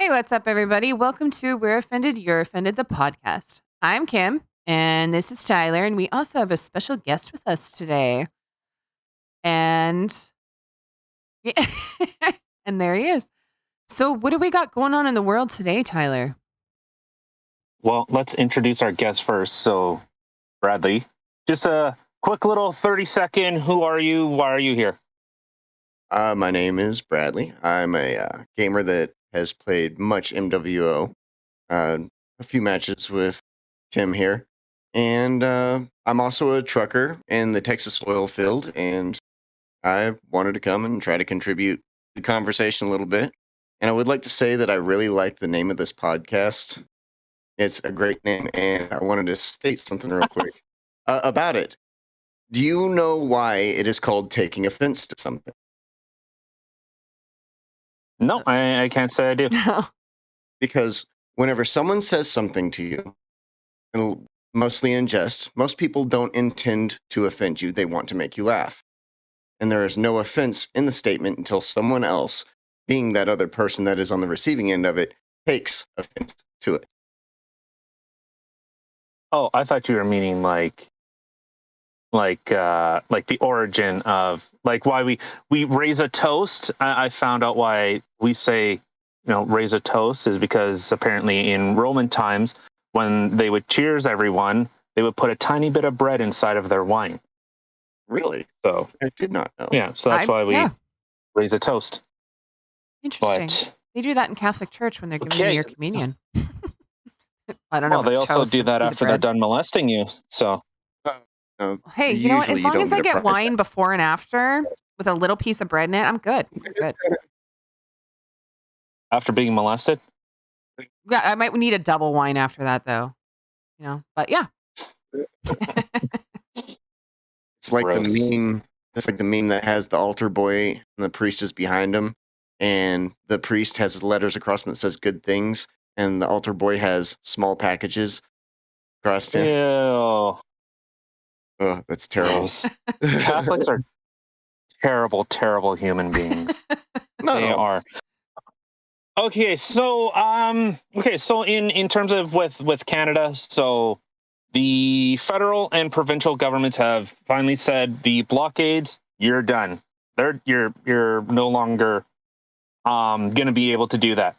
Hey, what's up, everybody? Welcome to We're Offended, You're Offended, the podcast. I'm Kim, and this is Tyler, and we also have a special guest with us today. And yeah, and there he is. So, what do we got going on in the world today, Tyler? Well, let's introduce our guest first. So, Bradley, just a quick little 30-second, who are you? Why are you here? My name is Bradley. I'm a gamer that has played much MWO, a few matches with Tim here, and I'm also a trucker in the Texas oil field, and I wanted to come and try to contribute to the conversation a little bit. And I would like to say that I really like the name of this podcast. It's a great name, and I wanted to state something real quick about it. Do you know why it is called taking offense to something? No, I can't say I do. Because whenever someone says something to you, and mostly in jest, most people don't intend to offend you. They want to make you laugh. And there is no offense in the statement until someone else, being that other person that is on the receiving end of it, takes offense to it. Oh, I thought you were meaning like the origin of like why we raise a toast. I found out why we say raise a toast is because apparently in Roman times when they would cheers everyone, they would put a tiny bit of bread inside of their wine. Really? So I did not know. yeah, so that's why we raise a toast. Interesting. But they do that in Catholic Church when they're giving you your communion. I don't know. Well, they also do that after they're done molesting you. So. Hey, you know what? As long as I get wine before and after with a little piece of bread in it, I'm good. I'm good. After being molested? Yeah, I might need a double wine after that, though. But yeah. It's like the meme. It's like the meme that has the altar boy and the priest is behind him, and the priest has his letters across him that says good things, and the altar boy has small packages across him. Ew. Oh, that's terrible. Catholics are terrible, terrible human beings. They are. Okay, so in terms of with Canada, so the federal and provincial governments have finally said the blockades, you're done. You're no longer going to be able to do that.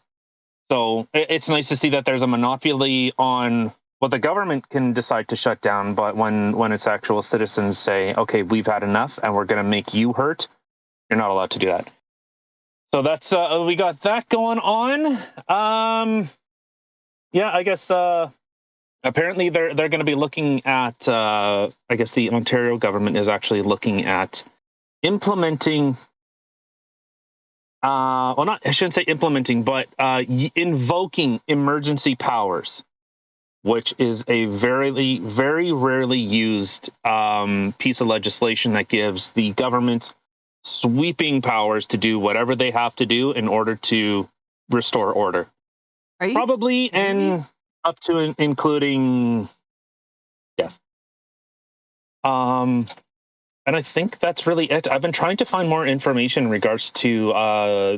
So it's nice to see that there's a monopoly on what the government can decide to shut down, but when its actual citizens say, okay, we've had enough and we're going to make you hurt, you're not allowed to do that. So that's we got that going on. Yeah, I guess apparently they're going to be looking at I guess the Ontario government is actually looking at implementing I shouldn't say implementing, but invoking emergency powers, which is a very, very rarely used piece of legislation that gives the government sweeping powers to do whatever they have to do in order to restore order. Probably and up to including death. And I think that's really it. I've been trying to find more information in regards to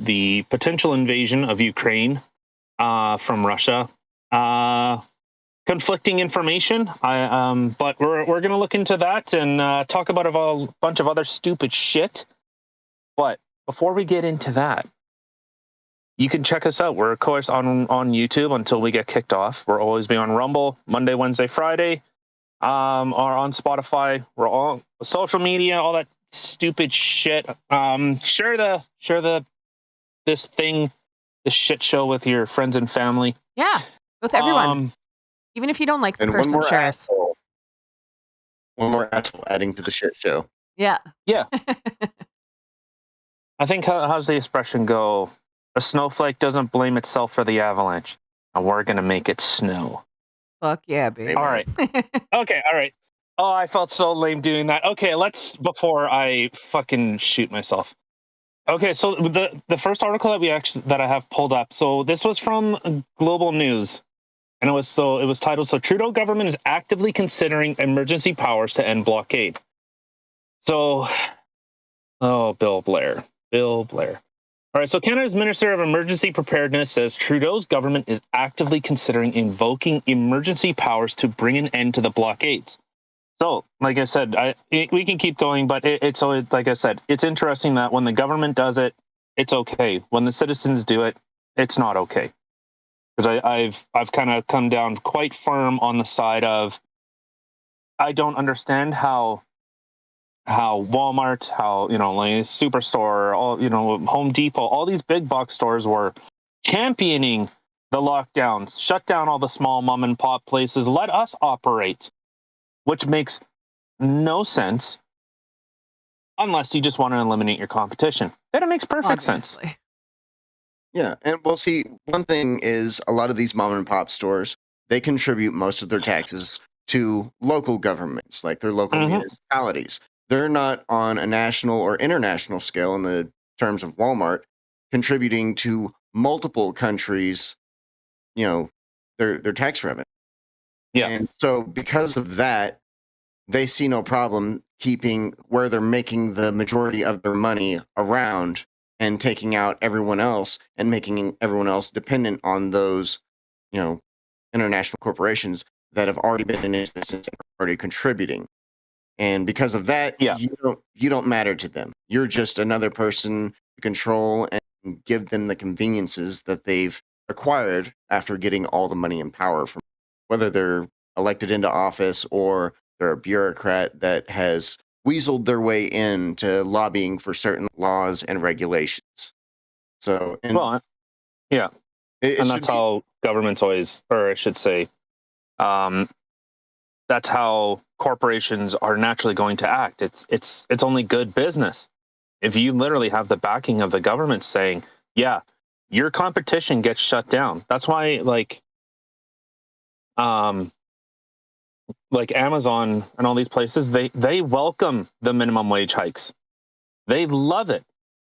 the potential invasion of Ukraine from Russia. Conflicting information, but we're going to look into that and talk about a bunch of other stupid shit. But before we get into that, you can check us out. We're of course on YouTube until we get kicked off. We'll always be on Rumble Monday, Wednesday, Friday. Or on Spotify. We're all social media, all that stupid shit. Share this shit show with your friends and family. Yeah, with everyone. Even if you don't like the person, share us. One more asshole adding to the shit show. Yeah. Yeah. I think how's the expression go? A snowflake doesn't blame itself for the avalanche, and we're gonna make it snow. Fuck yeah, baby. All right. Okay, all right. Oh, I felt so lame doing that. Okay, before I fucking shoot myself. Okay, so the first article that I have pulled up. So this was from Global News, and it was titled "So Trudeau government is actively considering emergency powers to end blockade." So, Bill Blair. All right, so Canada's Minister of Emergency Preparedness says Trudeau's government is actively considering invoking emergency powers to bring an end to the blockades. So, like I said, we can keep going, but it's always, like I said, it's interesting that when the government does it, it's okay. When the citizens do it, it's not okay. Because I've kind of come down quite firm on the side of I don't understand how Walmart, how like Superstore, all Home Depot, all these big box stores were championing the lockdowns, shut down all the small mom and pop places, let us operate, which makes no sense unless you just want to eliminate your competition. Then it makes perfect sense. Yeah, and we'll see. One thing is a lot of these mom and pop stores, they contribute most of their taxes to local governments, like their local municipalities. They're not on a national or international scale in the terms of Walmart, contributing to multiple countries, their tax revenue. Yeah. And so because of that, they see no problem keeping where they're making the majority of their money around and taking out everyone else and making everyone else dependent on those, international corporations that have already been in existence and are already contributing. And because of that, you don't matter to them. You're just another person to control and give them the conveniences that they've acquired after getting all the money and power from whether they're elected into office or they're a bureaucrat that has weaseled their way into lobbying for certain laws and regulations. So, and that's how governments always, or I should say, that's how corporations are naturally going to act. It's only good business. If you literally have the backing of the government saying, yeah, your competition gets shut down. That's why like Amazon and all these places, they welcome the minimum wage hikes. They love it.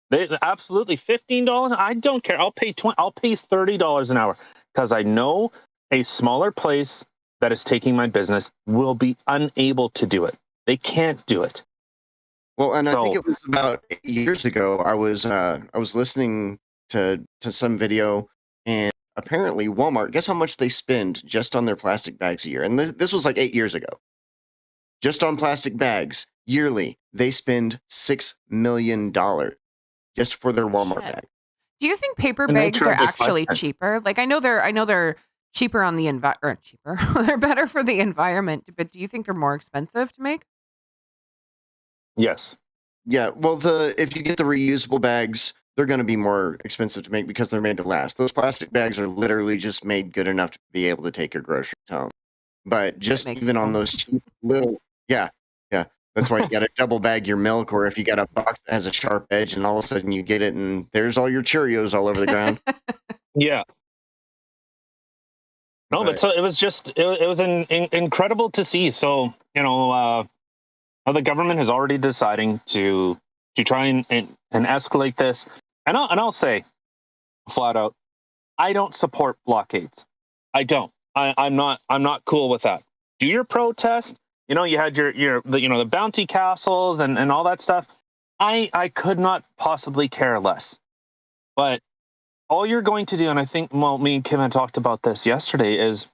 They absolutely $15. I don't care. I'll pay $30 an hour because I know a smaller place that is taking my business will be unable to do it. They can't do it. Well, and I think it was about 8 years ago. I was listening to some video, and apparently Walmart. Guess how much they spend just on their plastic bags a year? And this was like 8 years ago. Just on plastic bags yearly, they spend $6 million just for their Walmart bag. Do you think paper bags are actually cheaper? Like I know they're cheaper on the cheaper. They're better for the environment, but do you think they're more expensive to make? Yes. Yeah, well, if you get the reusable bags, they're going to be more expensive to make because they're made to last. Those plastic bags are literally just made good enough to be able to take your groceries home. But just even on those cheap little, yeah, that's why you got to double bag your milk, or if you got a box that has a sharp edge, and all of a sudden you get it, and there's all your Cheerios all over the ground. Yeah. No, but so it was just it was incredible to see. So the government is already deciding to try and escalate this, and I'll say flat out, I don't support blockades. I don't. I'm not cool with that. Do your protest. You had the bounty castles and all that stuff. I could not possibly care less. But all you're going to do, and I think, me and Kim had talked about this yesterday, is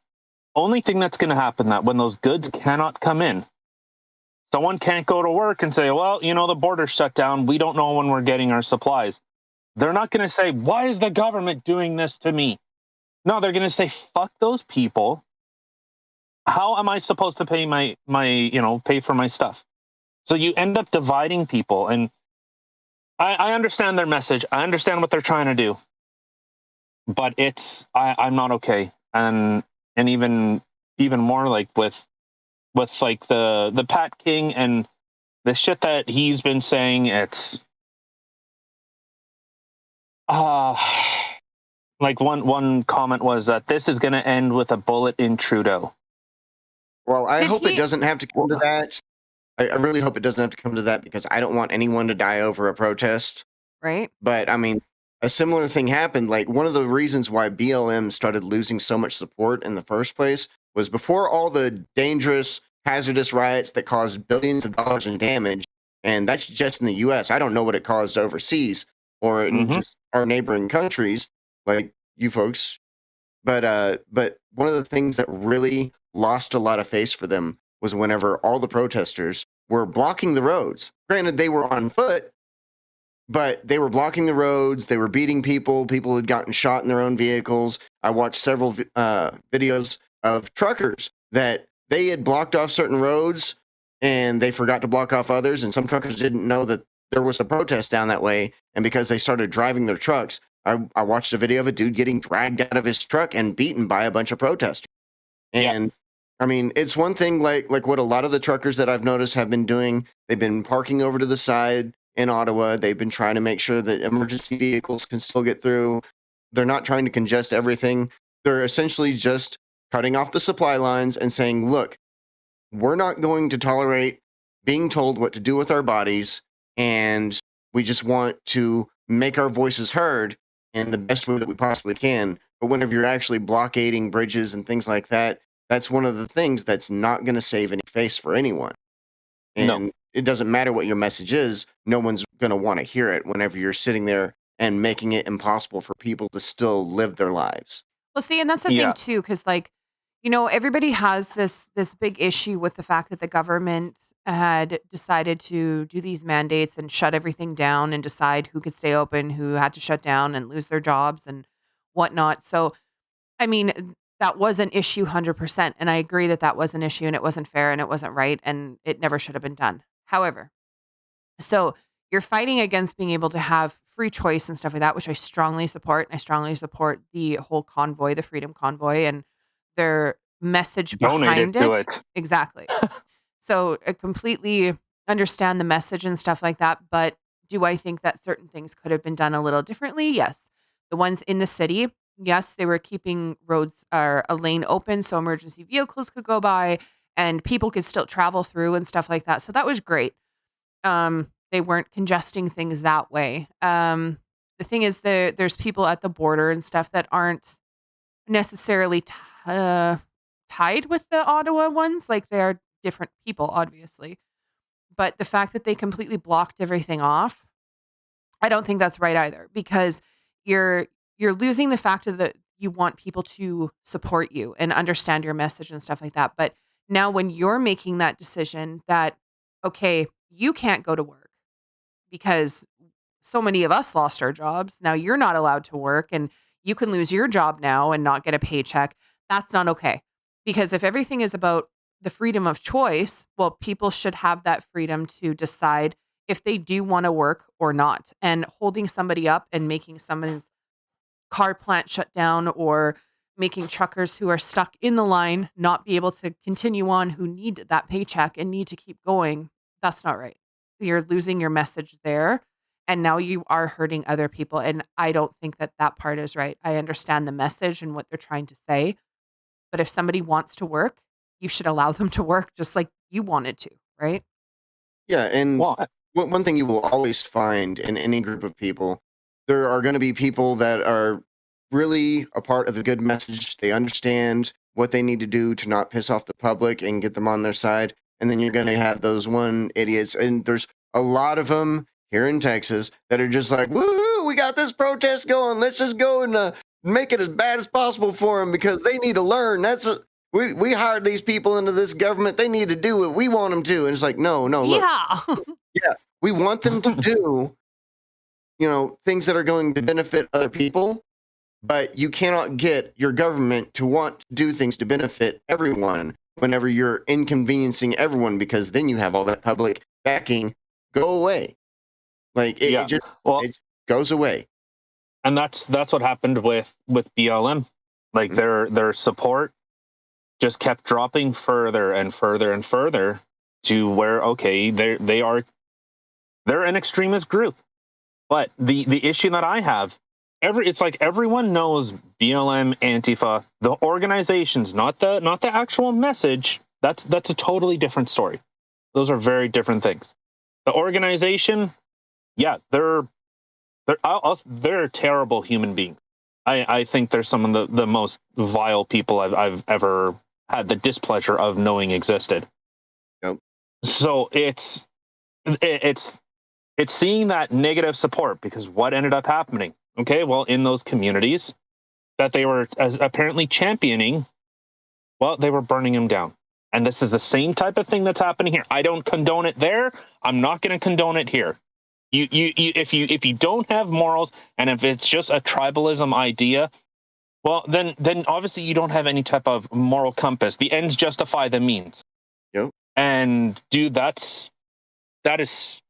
only thing that's going to happen that when those goods cannot come in, someone can't go to work and say, well, the border's shut down. We don't know when we're getting our supplies. They're not going to say, why is the government doing this to me? No, they're going to say, fuck those people. How am I supposed to pay pay for my stuff? So you end up dividing people. And I understand their message. I understand what they're trying to do. But I'm not okay. And even more like with like the Pat King and the shit that he's been saying, it's like one comment was that this is going to end with a bullet in Trudeau. Well, I hope it doesn't have to come to that. I really hope it doesn't have to come to that because I don't want anyone to die over a protest. Right. But I mean, a similar thing happened. Like one of the reasons why BLM started losing so much support in the first place was before all the dangerous, hazardous riots that caused billions of dollars in damage. And that's just in the US. I don't know what it caused overseas or in just our neighboring countries, like you folks. But one of the things that really lost a lot of face for them was whenever all the protesters were blocking the roads. Granted, they were on foot, but they were blocking the roads. They were beating people. People had gotten shot in their own vehicles. I watched several videos of truckers that they had blocked off certain roads and they forgot to block off others. And some truckers didn't know that there was a protest down that way. And because they started driving their trucks, I watched a video of a dude getting dragged out of his truck and beaten by a bunch of protesters. And I mean, it's one thing like what a lot of the truckers that I've noticed have been doing. They've been parking over to the side in Ottawa. They've been trying to make sure that emergency vehicles can still get through. They're not trying to congest everything. They're essentially just cutting off the supply lines and saying, look, we're not going to tolerate being told what to do with our bodies, and we just want to make our voices heard in the best way that we possibly can. But whenever you're actually blockading bridges and things like that, that's one of the things that's not going to save any face for anyone. And it doesn't matter what your message is, no one's going to want to hear it whenever you're sitting there and making it impossible for people to still live their lives. Well, see, and that's the thing too, because like, everybody has this big issue with the fact that the government had decided to do these mandates and shut everything down and decide who could stay open, who had to shut down and lose their jobs and whatnot. So, I mean, that was an issue 100%. And I agree that that was an issue and it wasn't fair and it wasn't right and it never should have been done. However, so you're fighting against being able to have free choice and stuff like that, which I strongly support. And I strongly support the whole convoy, the Freedom Convoy, and their message Donated behind to it. it. Exactly. So I completely understand the message and stuff like that. But do I think that certain things could have been done a little differently? Yes. The ones in the city, yes, they were keeping roads or a lane open so emergency vehicles could go by and people could still travel through and stuff like that. So that was great. They weren't congesting things that way. The thing is, there's people at the border and stuff that aren't necessarily tied with the Ottawa ones. Like they're different people, obviously. But the fact that they completely blocked everything off, I don't think that's right either, because you're losing the fact that you want people to support you and understand your message and stuff like that. But now when you're making that decision that, okay, you can't go to work because so many of us lost our jobs. Now you're not allowed to work and you can lose your job now and not get a paycheck. That's not okay. Because if everything is about the freedom of choice, well, people should have that freedom to decide if they do want to work or not. And holding somebody up and making someone's car plant shut down or making truckers who are stuck in the line not be able to continue on, who need that paycheck and need to keep going, that's not right. You're losing your message there. And now you are hurting other people. And I don't think that that part is right. I understand the message and what they're trying to say. But if somebody wants to work, you should allow them to work just like you wanted to, right? Yeah, and one thing you will always find in any group of people, there are going to be people that are really a part of the good message. They understand what they need to do to not piss off the public and get them on their side. And then you're going to have those one idiots. And there's a lot of them here in Texas that are just like, woohoo, we got this protest going. Let's just go and make it as bad as possible for them because they need to learn. We hired these people into this government. They need to do what we want them to. And it's like, no, look. Yeah, we want them to do, things that are going to benefit other people, but you cannot get your government to want to do things to benefit everyone whenever you're inconveniencing everyone, because then you have all that public backing go away. Like it goes away. And that's what happened with BLM. Like their support just kept dropping further and further and further to where, okay, they're an extremist group. But the issue that I have, it's like everyone knows BLM, Antifa, the organizations, not the actual message. That's a totally different story. Those are very different things. The organization, yeah, they're terrible human beings. I think they're some of the most vile people I've ever had the displeasure of knowing existed. Yep. So it's seeing that negative support, because what ended up happening? Okay, well, in those communities that they were apparently championing, well, they were burning them down. And this is the same type of thing that's happening here. I don't condone it there. I'm not going to condone it here. If you don't have morals, and if it's just a tribalism idea, well, then obviously you don't have any type of moral compass. The ends justify the means. Yep. And dude, that is,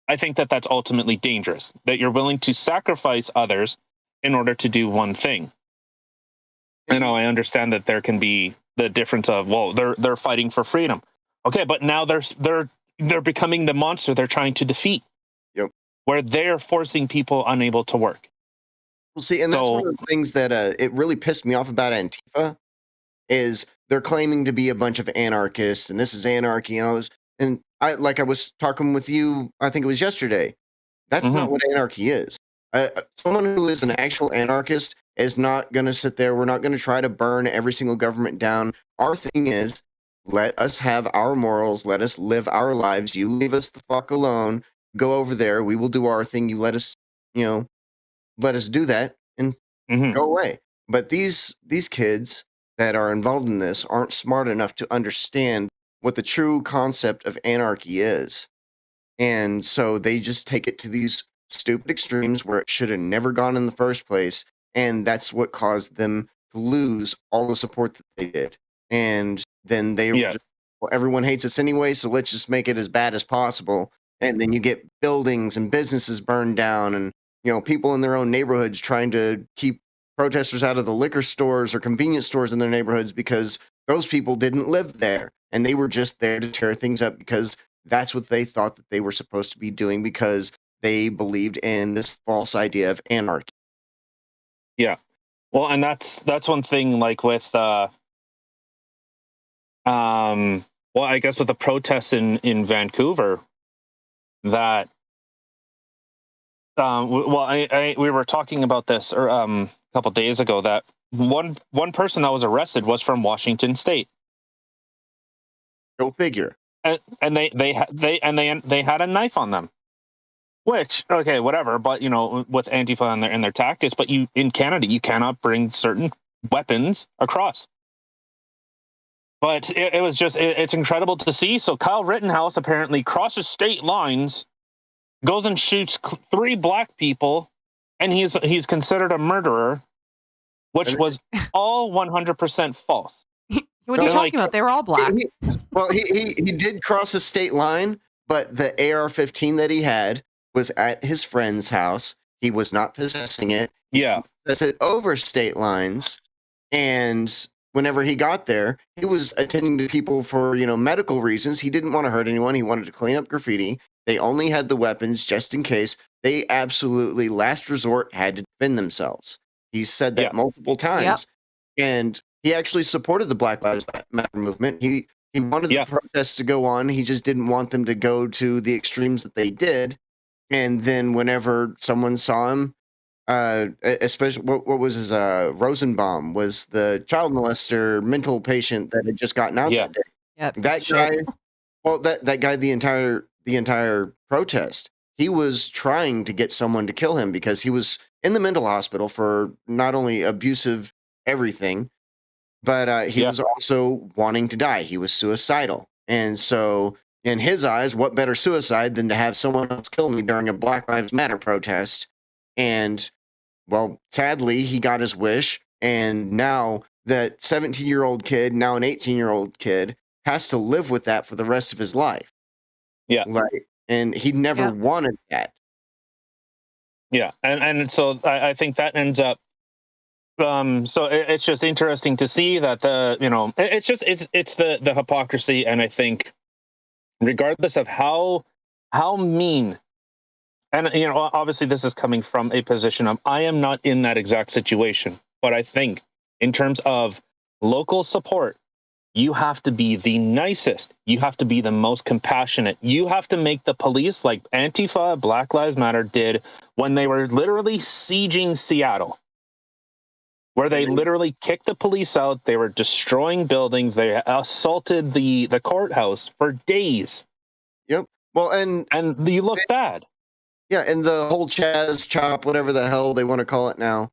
I think that's ultimately dangerous. That you're willing to sacrifice others in order to do one thing. I understand that there can be the difference of, well, they're fighting for freedom. Okay, but now they're becoming the monster they're trying to defeat. Yep. Where they're forcing people unable to work. Well, see, and that's one of the things that it really pissed me off about Antifa is they're claiming to be a bunch of anarchists and this is anarchy and all this. And I was talking with you, I think it was yesterday. That's not what anarchy is. Someone who is an actual anarchist is not going to sit there. We're not going to try to burn every single government down. Our thing is, let us have our morals. Let us live our lives. You leave us the fuck alone. Go over there. We will do our thing. You let us do that and go away. But these kids that are involved in this aren't smart enough to understand what the true concept of anarchy is. And so they just take it to these stupid extremes where it should have never gone in the first place. And that's what caused them to lose all the support that they did. And then they were just, well, everyone hates us anyway, so let's just make it as bad as possible. And then you get buildings and businesses burned down and, people in their own neighborhoods trying to keep protesters out of the liquor stores or convenience stores in their neighborhoods because those people didn't live there. And they were just there to tear things up because that's what they thought that they were supposed to be doing because they believed in this false idea of anarchy. Yeah. Well, and that's one thing, like with well, I guess with the protests in Vancouver, that we were talking about this a couple days ago, that one person that was arrested was from Washington State. Go figure. And they had a knife on them. Which, okay, whatever, but with Antifa and their tactics, but in Canada you cannot bring certain weapons across. But it was just it's incredible to see. So Kyle Rittenhouse apparently crosses state lines, goes and shoots 3 black people, and he's considered a murderer, which was all 100% false. What are you talking about? They were all black. He did cross a state line, but the AR-15 that he had was at his friend's house. He was not possessing it. Yeah. He possessed it over state lines. And whenever he got there, he was attending to people for, medical reasons. He didn't want to hurt anyone. He wanted to clean up graffiti. They only had the weapons just in case. They absolutely, last resort, had to defend themselves. He said that multiple times. Yep. And he actually supported the Black Lives Matter movement. He wanted the protests to go on. He just didn't want them to go to the extremes that they did. And then whenever someone saw him, especially what was his Rosenbaum was the child molester mental patient that had just gotten out that day. Yep. That guy, that guy, the entire protest, he was trying to get someone to kill him because he was in the mental hospital for not only abusive everything, but he was also wanting to die. He was suicidal. And so in his eyes, what better suicide than to have someone else kill me during a Black Lives Matter protest? And, well, sadly, he got his wish. And now that 17-year-old kid, now an 18-year-old kid, has to live with that for the rest of his life. Yeah. And he never wanted that. Yeah. And so I think that ends up, so it's just interesting to see that it's the hypocrisy. And I think regardless of how mean, and obviously this is coming from a position of, I am not in that exact situation, but I think in terms of local support, you have to be the nicest. You have to be the most compassionate. You have to make the police, like Antifa, Black Lives Matter did when they were literally sieging Seattle, where they literally kicked the police out. They were destroying buildings. They assaulted the courthouse for days. Yep. Well, and you look bad. Yeah, and the whole Chaz chop, whatever the hell they want to call it now.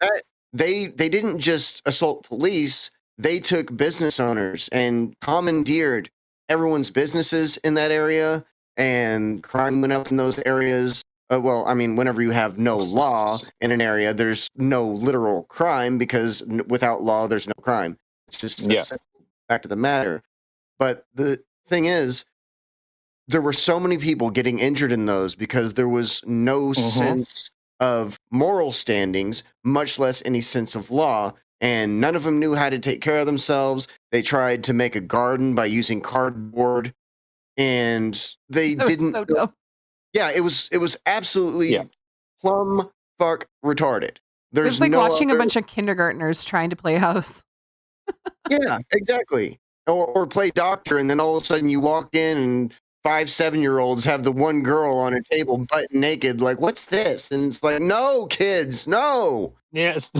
That, they didn't just assault police, they took business owners and commandeered everyone's businesses in that area, and crime went up in those areas. Well, I mean, whenever you have no law in an area, there's no literal crime because without law, there's no crime. It's just a simple fact of the matter. But the thing is, there were so many people getting injured in those because there was no sense of moral standings, much less any sense of law. And none of them knew how to take care of themselves. They tried to make a garden by using cardboard, and they That was didn't. so dumb. Yeah, it was absolutely plumb fuck retarded. There's It's like no watching a other- bunch of kindergartners trying to play house. Yeah, exactly. Or play doctor, and then all of a sudden you walk in and 5, 7-year-olds have the one girl on a table butt naked. Like, what's this? And it's like, no, kids, no. Yes.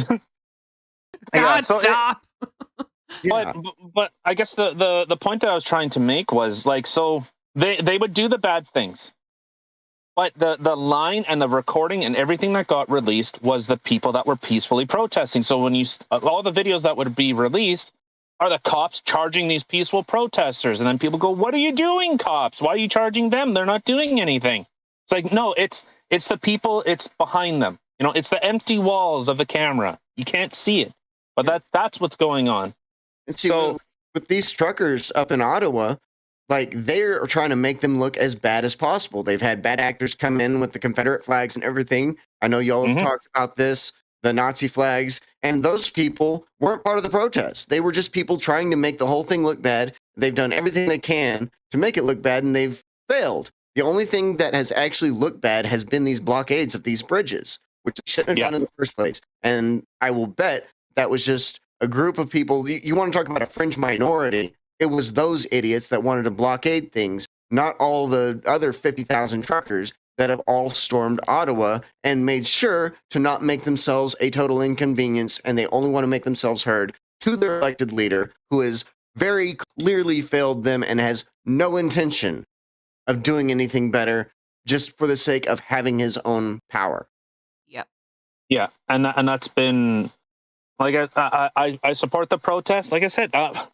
God, stop. Yeah. But I guess the point that I was trying to make was like, so they would do the bad things, but the line and the recording and everything that got released was the people that were peacefully protesting. So when you all the videos that would be released are the cops charging these peaceful protesters, and then people go, "What are you doing, cops? Why are you charging them? They're not doing anything." It's like, no, it's the people, it's behind them. You know, it's the empty walls of the camera. You can't see it, but that's what's going on. And see, So with these truckers up in Ottawa, like they're trying to make them look as bad as possible. They've had bad actors come in with the Confederate flags and everything. I know y'all have talked about this, the Nazi flags, and those people weren't part of the protest. They were just people trying to make the whole thing look bad. They've done everything they can to make it look bad, and they've failed. The only thing that has actually looked bad has been these blockades of these bridges, which they shouldn't have done in the first place. And I will bet that was just a group of people. You want to talk about a fringe minority? It was those idiots that wanted to blockade things, not all the other 50,000 truckers that have all stormed Ottawa and made sure to not make themselves a total inconvenience, and they only want to make themselves heard to their elected leader, who has very clearly failed them and has no intention of doing anything better, just for the sake of having his own power. Yep. Yeah, and that's been like I support the protest. Like I said,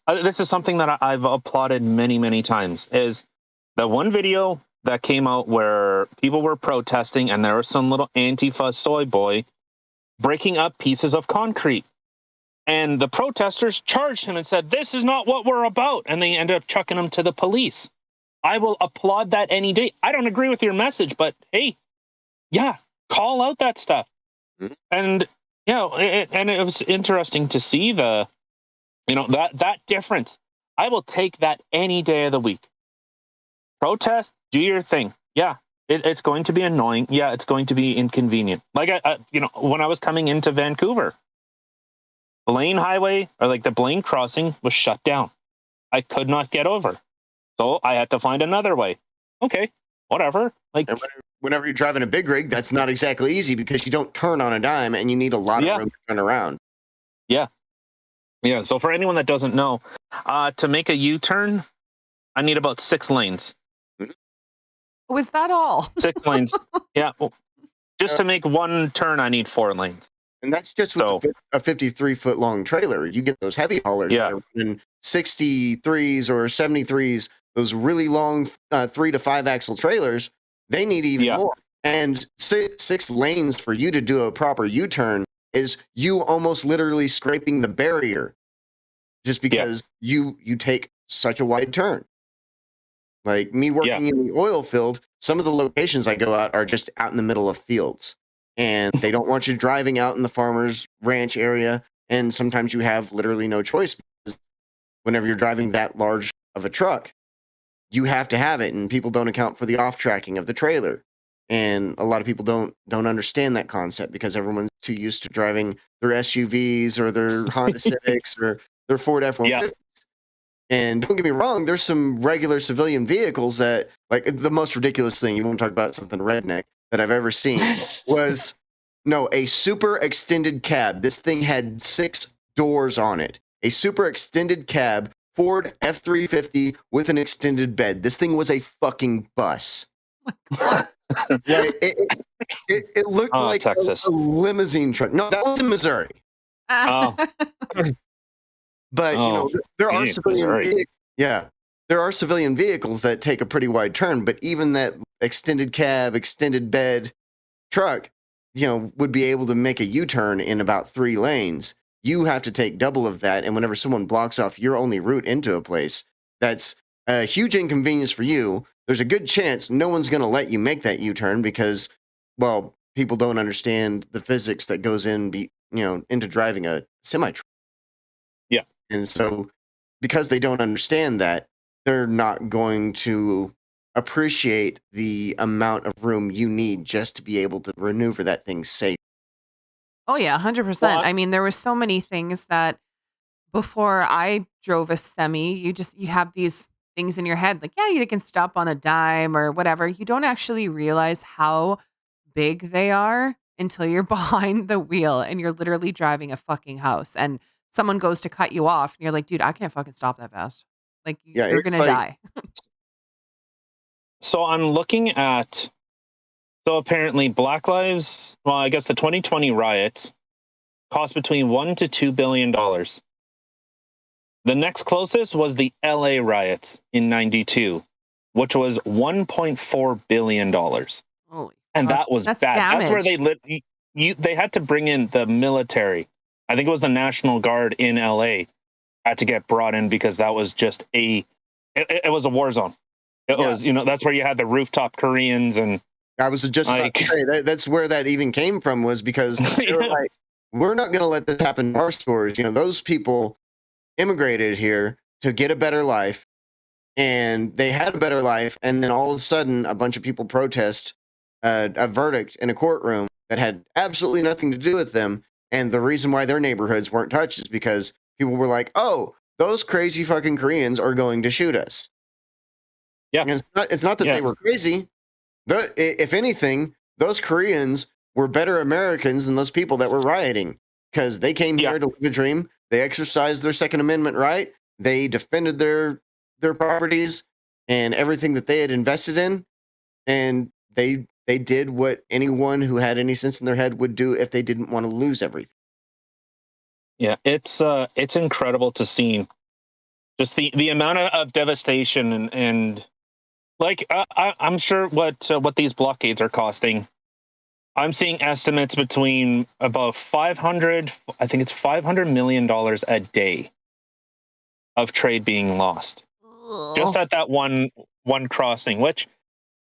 this is something that I've applauded many times. Is the one video that came out where people were protesting and there was some little Antifa soy boy breaking up pieces of concrete, and the protesters charged him and said, "This is not what we're about," and they ended up chucking him to the police. I will applaud that any day. I don't agree with your message, but hey, yeah, call out that stuff. And it was interesting to see that difference. I will take that any day of the week. Protest, do your thing. Yeah, it's going to be annoying. Yeah, it's going to be inconvenient. Like when I was coming into Vancouver, Blaine Highway, or like the Blaine crossing, was shut down. I could not get over. So I had to find another way. Okay, whatever. Like whenever you're driving a big rig, that's not exactly easy because you don't turn on a dime and you need a lot of room to turn around. Yeah. Yeah. So for anyone that doesn't know, to make a U-turn, I need about 6 lanes. Was that all? 6 lanes. Yeah. Well, just to make one turn, I need 4 lanes. And that's just with a 53-foot long trailer. You get those heavy haulers that are running 63s or 73s, those really long 3 to 5 axle trailers. They need even more. And 6 lanes for you to do a proper U-turn is you almost literally scraping the barrier just because you take such a wide turn. Like me working in the oil field, some of the locations I go out are just out in the middle of fields. And they don't want you driving out in the farmer's ranch area. And sometimes you have literally no choice because whenever you're driving that large of a truck, you have to have it. And people don't account for the off-tracking of the trailer. And a lot of people don't understand that concept because everyone's too used to driving their SUVs or their Honda Civics or their Ford F-150s. And don't get me wrong, there's some regular civilian vehicles that, like the most ridiculous thing, you want to talk about something redneck, that I've ever seen was, a super extended cab. This thing had 6 doors on it. A super extended cab, Ford F-350 with an extended bed. This thing was a fucking bus. Like it looked Oh, like Texas. a limousine truck. No, that was in Missouri. Oh, But oh, there are geez, civilian Missouri. yeah, there are civilian vehicles that take a pretty wide turn. But even that extended cab, extended bed truck, would be able to make a U-turn in about 3 lanes. You have to take double of that, and whenever someone blocks off your only route into a place, that's a huge inconvenience for you. There's a good chance no one's going to let you make that U-turn because, well, people don't understand the physics that goes into driving a semi truck. Yeah. And so, because they don't understand that, they're not going to appreciate the amount of room you need just to be able to maneuver that thing safe. Oh yeah, Well, 100%. I mean, there were so many things that before I drove a semi, you have these things in your head like, yeah, you can stop on a dime or whatever. You don't actually realize how big they are until you're behind the wheel and you're literally driving a fucking house and someone goes to cut you off and you're like, dude, I can't fucking stop that fast. Like Yeah, you're it's gonna like die. so I'm looking at. So apparently, Black Lives. Well, I guess the 2020 riots cost between $1 to $2 billion. The next closest was the LA riots in '92, which was $1.4 billion, Holy and fuck. that was That's bad. That's where they damage. lit. They had to bring in the military. I think it was the National Guard in LA had to get brought in because that was just it was a war zone. It yeah. was, that's where you had the rooftop Koreans and I was just about like, to say that's where that even came from was because they were yeah, like, we're not going to let this happen in our stores. Those people immigrated here to get a better life, and they had a better life, and then all of a sudden, a bunch of people protest a verdict in a courtroom that had absolutely nothing to do with them, and the reason why their neighborhoods weren't touched is because people were like, "Oh, those crazy fucking Koreans are going to shoot us." yeah, And it's not that yeah, they were crazy. If anything, those Koreans were better Americans than those people that were rioting because they came yeah. here to live the dream. They exercised their Second Amendment right. They defended their properties and everything that they had invested in, and they did what anyone who had any sense in their head would do if they didn't want to lose everything. Yeah, it's incredible to see just the amount of devastation and like I'm sure what these blockades are costing. I'm seeing estimates between about 500, I think it's $500 million a day of trade being lost just Ugh. at that one crossing. Which,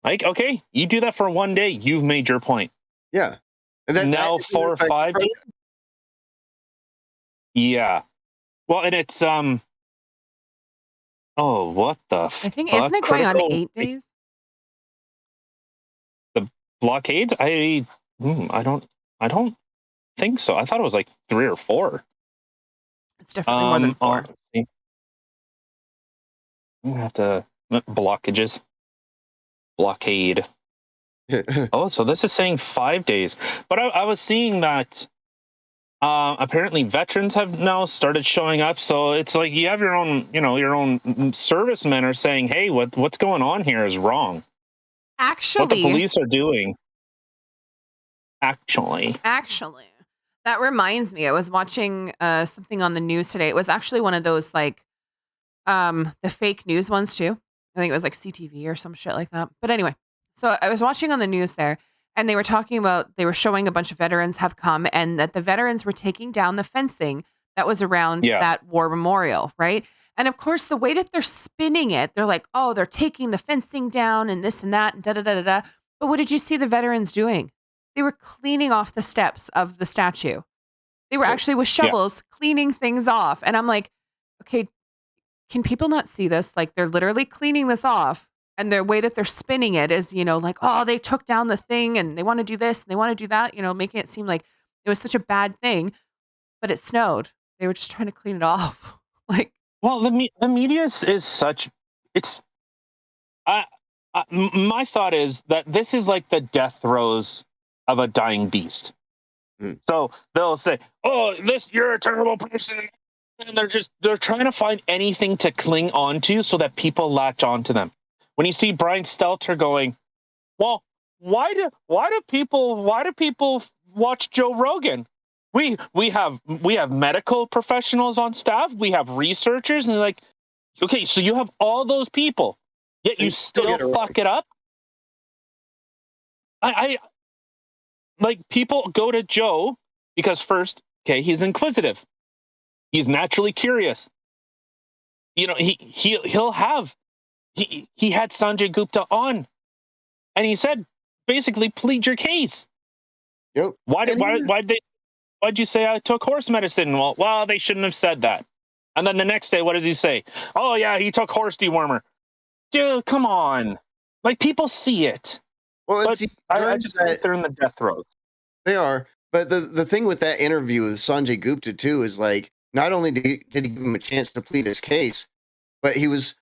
like, okay, you do that for one day, you've made your point. Yeah, and that Now isn't 4 or 5 days, yeah. Well, and it's oh, what the I think isn't fuck? it going on Critical 8 days? the blockades? I don't think so. I thought it was like 3 or 4. It's definitely more than I'm 4. gonna have to blockages, blockade. Oh, so this is saying 5 days, but I was seeing that apparently veterans have now started showing up. So it's like you have your own servicemen are saying, "Hey, what's going on here is wrong. What the Actually, police are doing, actually." actually, that reminds me. I was watching something on the news today. It was actually one of those like the fake news ones too. I think it was like CTV or some shit like that. But anyway, so I was watching on the news there and they were showing a bunch of veterans have come and that the veterans were taking down the fencing that was around Yeah, that war memorial, right? And of course, the way that they're spinning it, they're like, "Oh, they're taking the fencing down and this and that and da da da da da." But what did you see the veterans doing? They were cleaning off the steps of the statue. They were actually with yeah, shovels cleaning things off. And I'm like, "Okay, can people not see this? Like they're literally cleaning this off and the way that they're spinning it is, like, oh, they took down the thing and they want to do this and they want to do that, making it seem like it was such a bad thing, but it snowed. They were just trying to clean it off." Like, well, the media is such. It's I, my thought is that this is like the death throes of a dying beast. Mm. So they'll say, "Oh, you're a terrible person," and they're trying to find anything to cling on to so that people latch onto them. When you see Brian Stelter going, "Well, why do people watch Joe Rogan? We have medical professionals on staff. We have researchers, and like, okay, so you have all those people, yet you still fuck it up. I like, people go to Joe because first, okay, he's inquisitive, he's naturally curious. You know, he'll have he had Sanjay Gupta on, and he said basically plead your case. Yep. Why'd you say I took horse medicine? Well, they shouldn't have said that. And then the next day, what does he say? Oh yeah, he took horse dewormer. Dude, come on. Like, people see it. Well, but I just think they're in the death throes. They are. But the thing with that interview with Sanjay Gupta too is, like, not only did he give him a chance to plead his case, but he was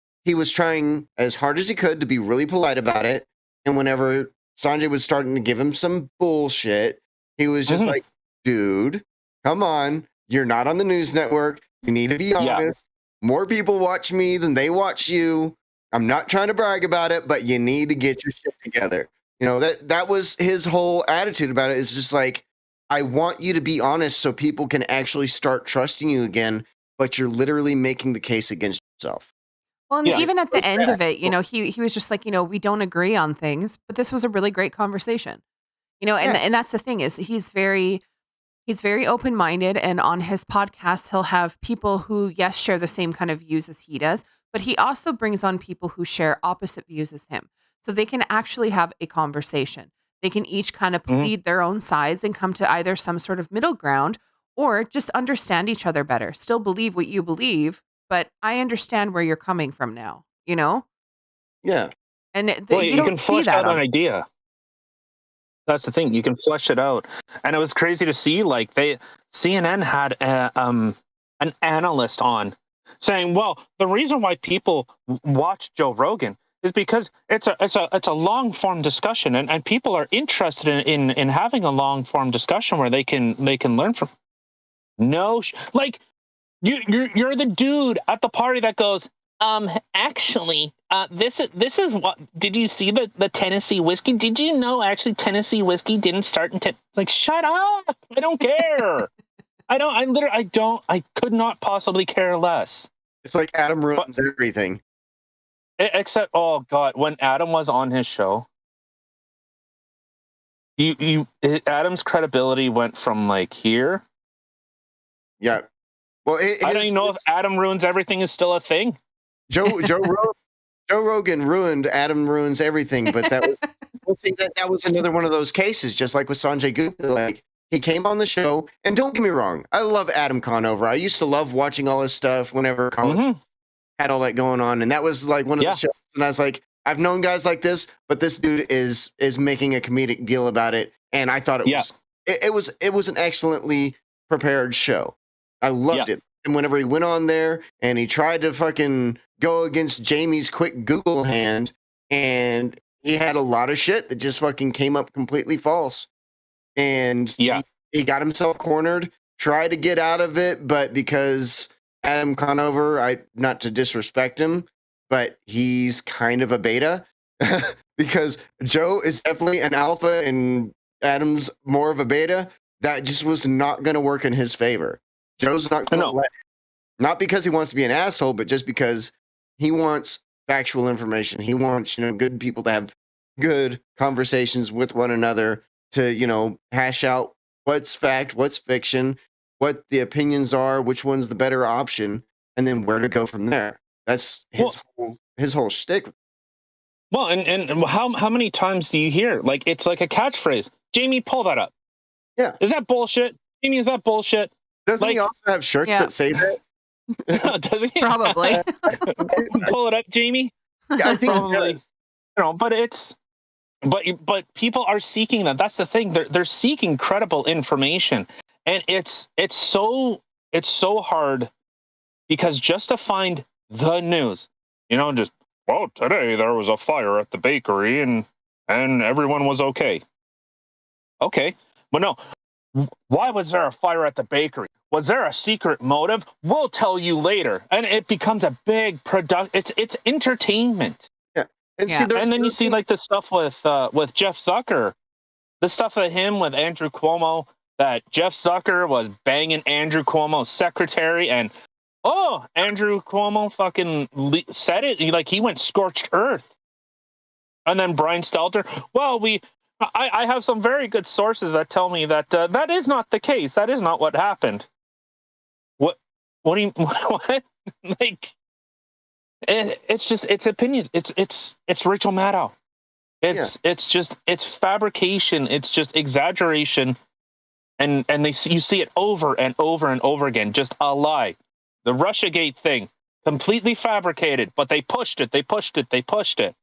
trying as hard as he could to be really polite about it. And whenever Sanjay was starting to give him some bullshit, he was just like, dude, come on. You're not on the news network. You need to be honest. More people watch me than they watch you. I'm not trying to brag about it, but you need to get your shit together. You know, that was his whole attitude about it. Is just like, I want you to be honest so people can actually start trusting you again, but you're literally making the case against yourself. Well, and even at the end of it, you know, he was just like, you know, we don't agree on things, but this was a really great conversation. You know, and that's the thing, is he's very open-minded, and on his podcast he'll have people who, yes, share the same kind of views as he does, but he also brings on people who share opposite views as him. So they can actually have a conversation. They can each kind of plead their own sides and come to either some sort of middle ground, or just understand each other better. Still believe what you believe, but I understand where you're coming from now, you know? Yeah. And you can flesh out an idea. That's the thing. You can flesh it out. And it was crazy to see, like, CNN had an analyst on saying, well, the reason why people watch Joe Rogan is because it's a long form discussion, and people are interested in having a long form discussion where they can learn from. Like, you're the dude at the party that goes, actually, this is what, did you see the Tennessee whiskey? Did you know actually Tennessee whiskey didn't start in like, shut up. I don't care. I could not possibly care less. It's like Adam ruins everything. Except, oh God, when Adam was on his show, Adam's credibility went from like here. Yeah. Well, I don't even know if Adam ruins everything is still a thing. Joe Rogan ruined Adam ruins everything, but that was another one of those cases, just like with Sanjay Gupta. Like, he came on the show, and don't get me wrong, I love Adam Conover. I used to love watching all his stuff whenever college had all that going on, and that was like one of the shows. And I was like, I've known guys like this, but this dude is making a comedic deal about it, and I thought it was an excellently prepared show. I loved it. And whenever he went on there and he tried to fucking go against Jamie's quick Google hand, and he had a lot of shit that just fucking came up completely false. And he got himself cornered, tried to get out of it, but because Adam Conover, not to disrespect him, but he's kind of a beta because Joe is definitely an alpha and Adam's more of a beta. That just was not going to work in his favor. Joe's not going to let, not because he wants to be an asshole, but just because he wants factual information. He wants, good people to have good conversations with one another to, hash out what's fact, what's fiction, what the opinions are, which one's the better option, and then where to go from there. That's his whole shtick. Well, and how many times do you hear, like, it's like a catchphrase? Jamie, pull that up. Yeah. Is that bullshit? Jamie, is that bullshit? Doesn't he also have shirts that say that? Does he? Probably. Pull it up, Jamie. Yeah, I think probably. But people are seeking that. That's the thing. They're seeking credible information, and it's so hard, because just to find the news, just, well, today there was a fire at the bakery and everyone was okay. Okay, but no. Why was there a fire at the bakery? Was there a secret motive? We'll tell you later. And it becomes a big product. It's entertainment. Yeah. And Yeah. see, And then you see like the stuff with Jeff Zucker, the stuff of him with Andrew Cuomo, that Jeff Zucker was banging Andrew Cuomo's secretary, and Andrew Cuomo fucking said it. He went scorched earth. And then Brian Stelter, well, I have some very good sources that tell me that that is not the case. That is not what happened. What do you what? Like it's just it's opinions. It's Rachel Maddow. It's fabrication. It's just exaggeration, and you see it over and over and over again. Just a lie. The Russiagate thing, completely fabricated, but they pushed it. They pushed it. They pushed it.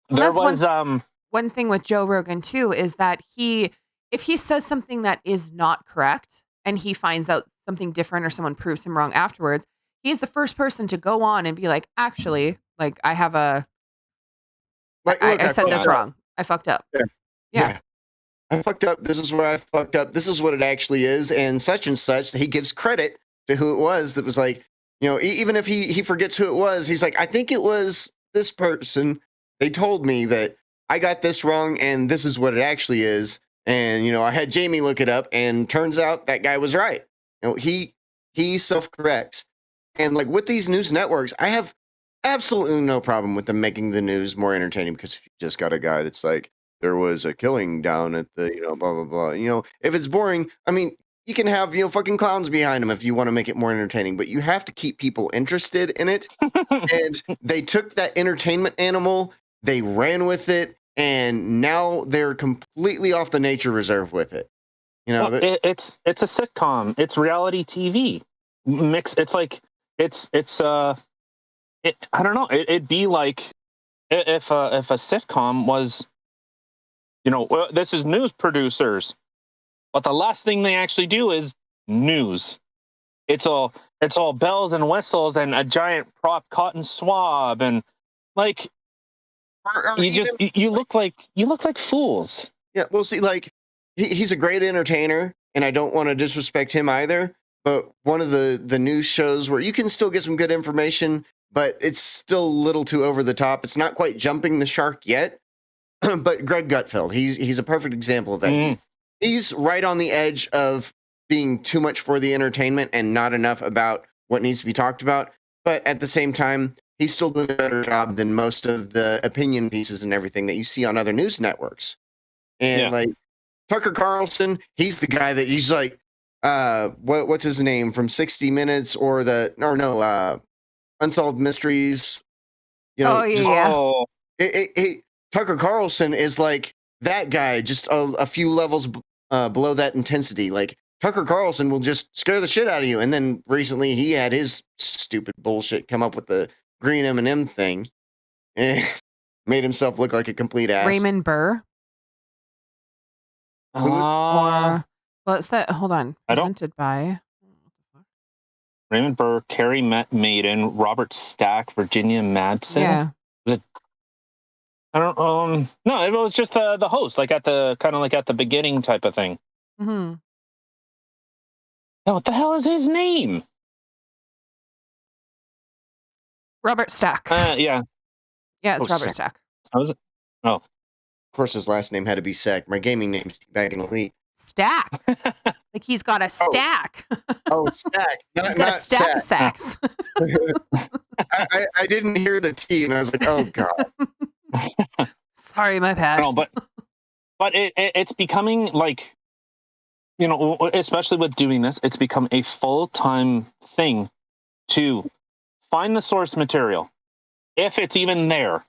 Well, There that's was one thing with Joe Rogan too is that if he says something that is not correct and he finds out something different or someone proves him wrong afterwards, he's the first person to go on and be like, actually, like I have I said this wrong. I fucked up. Yeah. I fucked up. This is where I fucked up. This is what it actually is. And such. He gives credit to who it was that was like, even if he forgets who it was, he's like, I think it was this person. They told me that I got this wrong and this is what it actually is. And, I had Jamie look it up and turns out that guy was right. He self-corrects. And like with these news networks, I have absolutely no problem with them making the news more entertaining, because if you just got a guy that's like, there was a killing down at the, blah, blah, blah. If it's boring, I mean, you can have, fucking clowns behind them if you want to make it more entertaining, but you have to keep people interested in it. And they took that entertainment animal, they ran with it, and now they're completely off the nature reserve with it. It's a sitcom. It's reality TV mix. It's like I don't know. It'd be like if a sitcom was, well, this is news producers, but the last thing they actually do is news. It's all bells and whistles and a giant prop cotton swab, and like you look like fools. Yeah, well, see, like he's a great entertainer, and I don't want to disrespect him either. But one of the news shows where you can still get some good information, but it's still a little too over the top. It's not quite jumping the shark yet. But Greg Gutfeld, he's a perfect example of that. He's right on the edge of being too much for the entertainment and not enough about what needs to be talked about. But at the same time, he's still doing a better job than most of the opinion pieces and everything that you see on other news networks. And like Tucker Carlson, he's the guy that he's like, what's his name from 60 Minutes or Unsolved Mysteries. Tucker Carlson is like that guy, just a few levels below that intensity. Like Tucker Carlson will just scare the shit out of you. And then recently he had his stupid bullshit come up with the green M&M thing and made himself look like a complete ass. Raymond Burr. It's that. Hold on. Presented by Raymond Burr, Carrie Maiden, Robert Stack, Virginia Madsen. Yeah. I don't. No, it was just the host, like at the beginning type of thing. Mm-hmm. Now, what the hell is his name? Robert Stack. Yeah. Yeah, it's Robert Stack. Was it? Oh. Of course, his last name had to be Sack. My gaming name's Back in Elite. Stack. Like he's got a stack. Stack. He's got a stack of sacks. I didn't hear the T, and I was like, oh god. Sorry, my bad. No, but it's becoming like, especially with doing this, it's become a full-time thing to find the source material, if it's even there,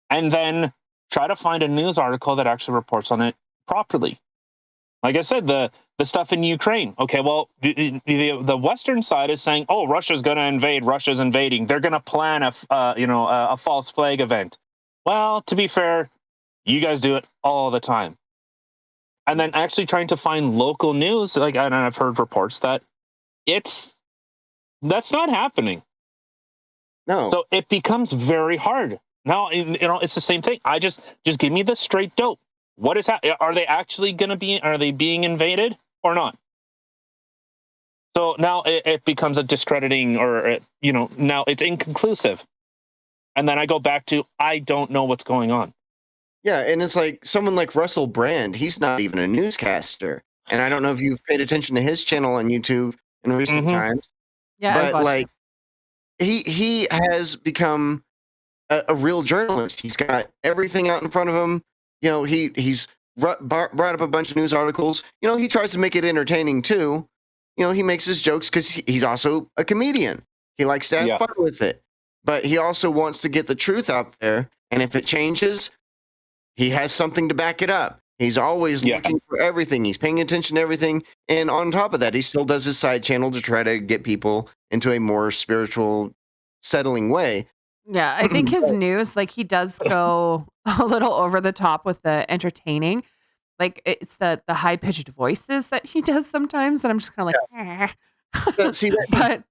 and then try to find a news article that actually reports on it properly. Like I said, the stuff in Ukraine. Okay, well, the Western side is saying, "Oh, Russia's going to invade. Russia's invading. They're going to plan a false flag event." Well, to be fair, you guys do it all the time. And then actually trying to find local news, and I've heard reports that that's not happening. No. So it becomes very hard. Now, it's the same thing. Just give me the straight dope. What is happening? Are they actually are they being invaded or not? So now it becomes a discrediting, or now it's inconclusive. and then I go back to I don't know what's going on. Yeah, and it's like someone like Russell Brand, he's not even a newscaster. And I don't know if you've paid attention to his channel on YouTube in recent times, Yeah, I've but watched like he has become a real journalist. He's got everything out in front of him. You know, he's brought up a bunch of news articles. You know, he tries to make it entertaining too. You know, he makes his jokes because he's also a comedian. He likes to have fun with it, but he also wants to get the truth out there. And if it changes, he has something to back it up. He's always looking for everything. He's paying attention to everything. And on top of that, he still does his side channel to try to get people into a more spiritual, settling way. Yeah, I think his news, like, he does go a little over the top with the entertaining. Like, it's the high-pitched voices that he does sometimes, and I'm just kinda like, But see, but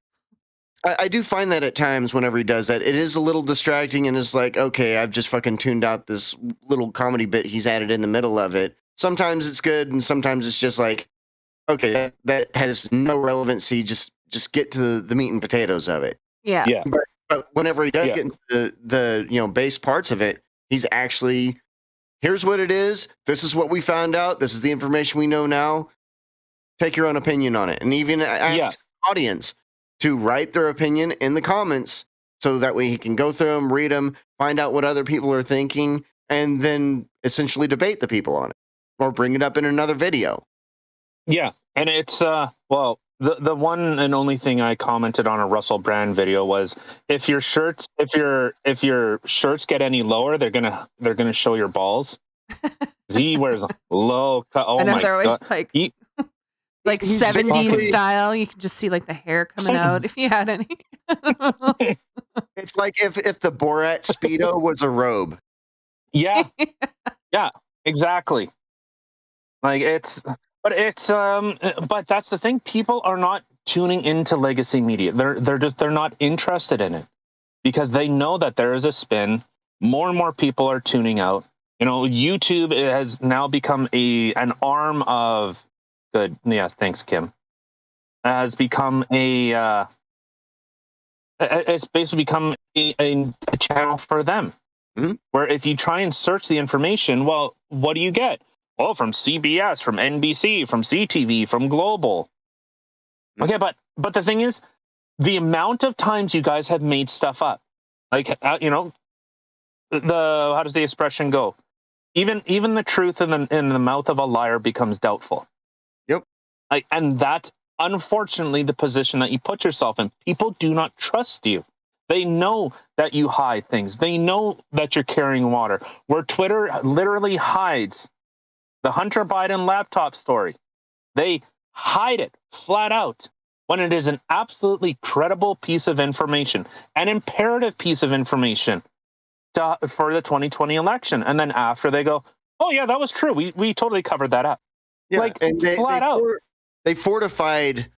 I do find that at times whenever he does that, it is a little distracting and it's like, okay, I've just fucking tuned out this little comedy bit he's added in the middle of it. Sometimes it's good and sometimes it's just like, okay, that has no relevancy. Just get to the meat and potatoes of it. yeah. But whenever he does get into the base parts of it, he's actually, here's what it is. This is what we found out. This is the information we know now. Take your own opinion on it. And even asks the audience to write their opinion in the comments so that way he can go through them, read them, find out what other people are thinking, and then essentially debate the people on it or bring it up in another video. Yeah. And it's, well, the one and only thing I commented on a Russell Brand video was if your shirts get any lower, they're gonna show your balls. He wears low cut. Oh my god! Like, like 70s style. You can just see like the hair coming out if you had any. It's like if the Borat Speedo was a robe. Yeah, yeah, exactly. Like but that's the thing. People are not tuning into legacy media. They're not interested in it because they know that there is a spin. More and more people are tuning out. You know, YouTube has now become an arm of good. Yeah, thanks, Kim. Has become it's basically become a channel for them. Mm-hmm. Where if you try and search the information, well, what do you get? Oh, from CBS, from NBC, from CTV, from Global. Okay, but the thing is, the amount of times you guys have made stuff up, like you know, how does the expression go? Even the truth in the mouth of a liar becomes doubtful. Yep. And that's unfortunately the position that you put yourself in. People do not trust you. They know that you hide things. They know that you're carrying water. Where Twitter literally hides the Hunter Biden laptop story. They hide it flat out when it is an absolutely credible piece of information, an imperative piece of information for the 2020 election. And then after they go, oh yeah, that was true. We totally covered that up. Yeah, like and flat out. They fortified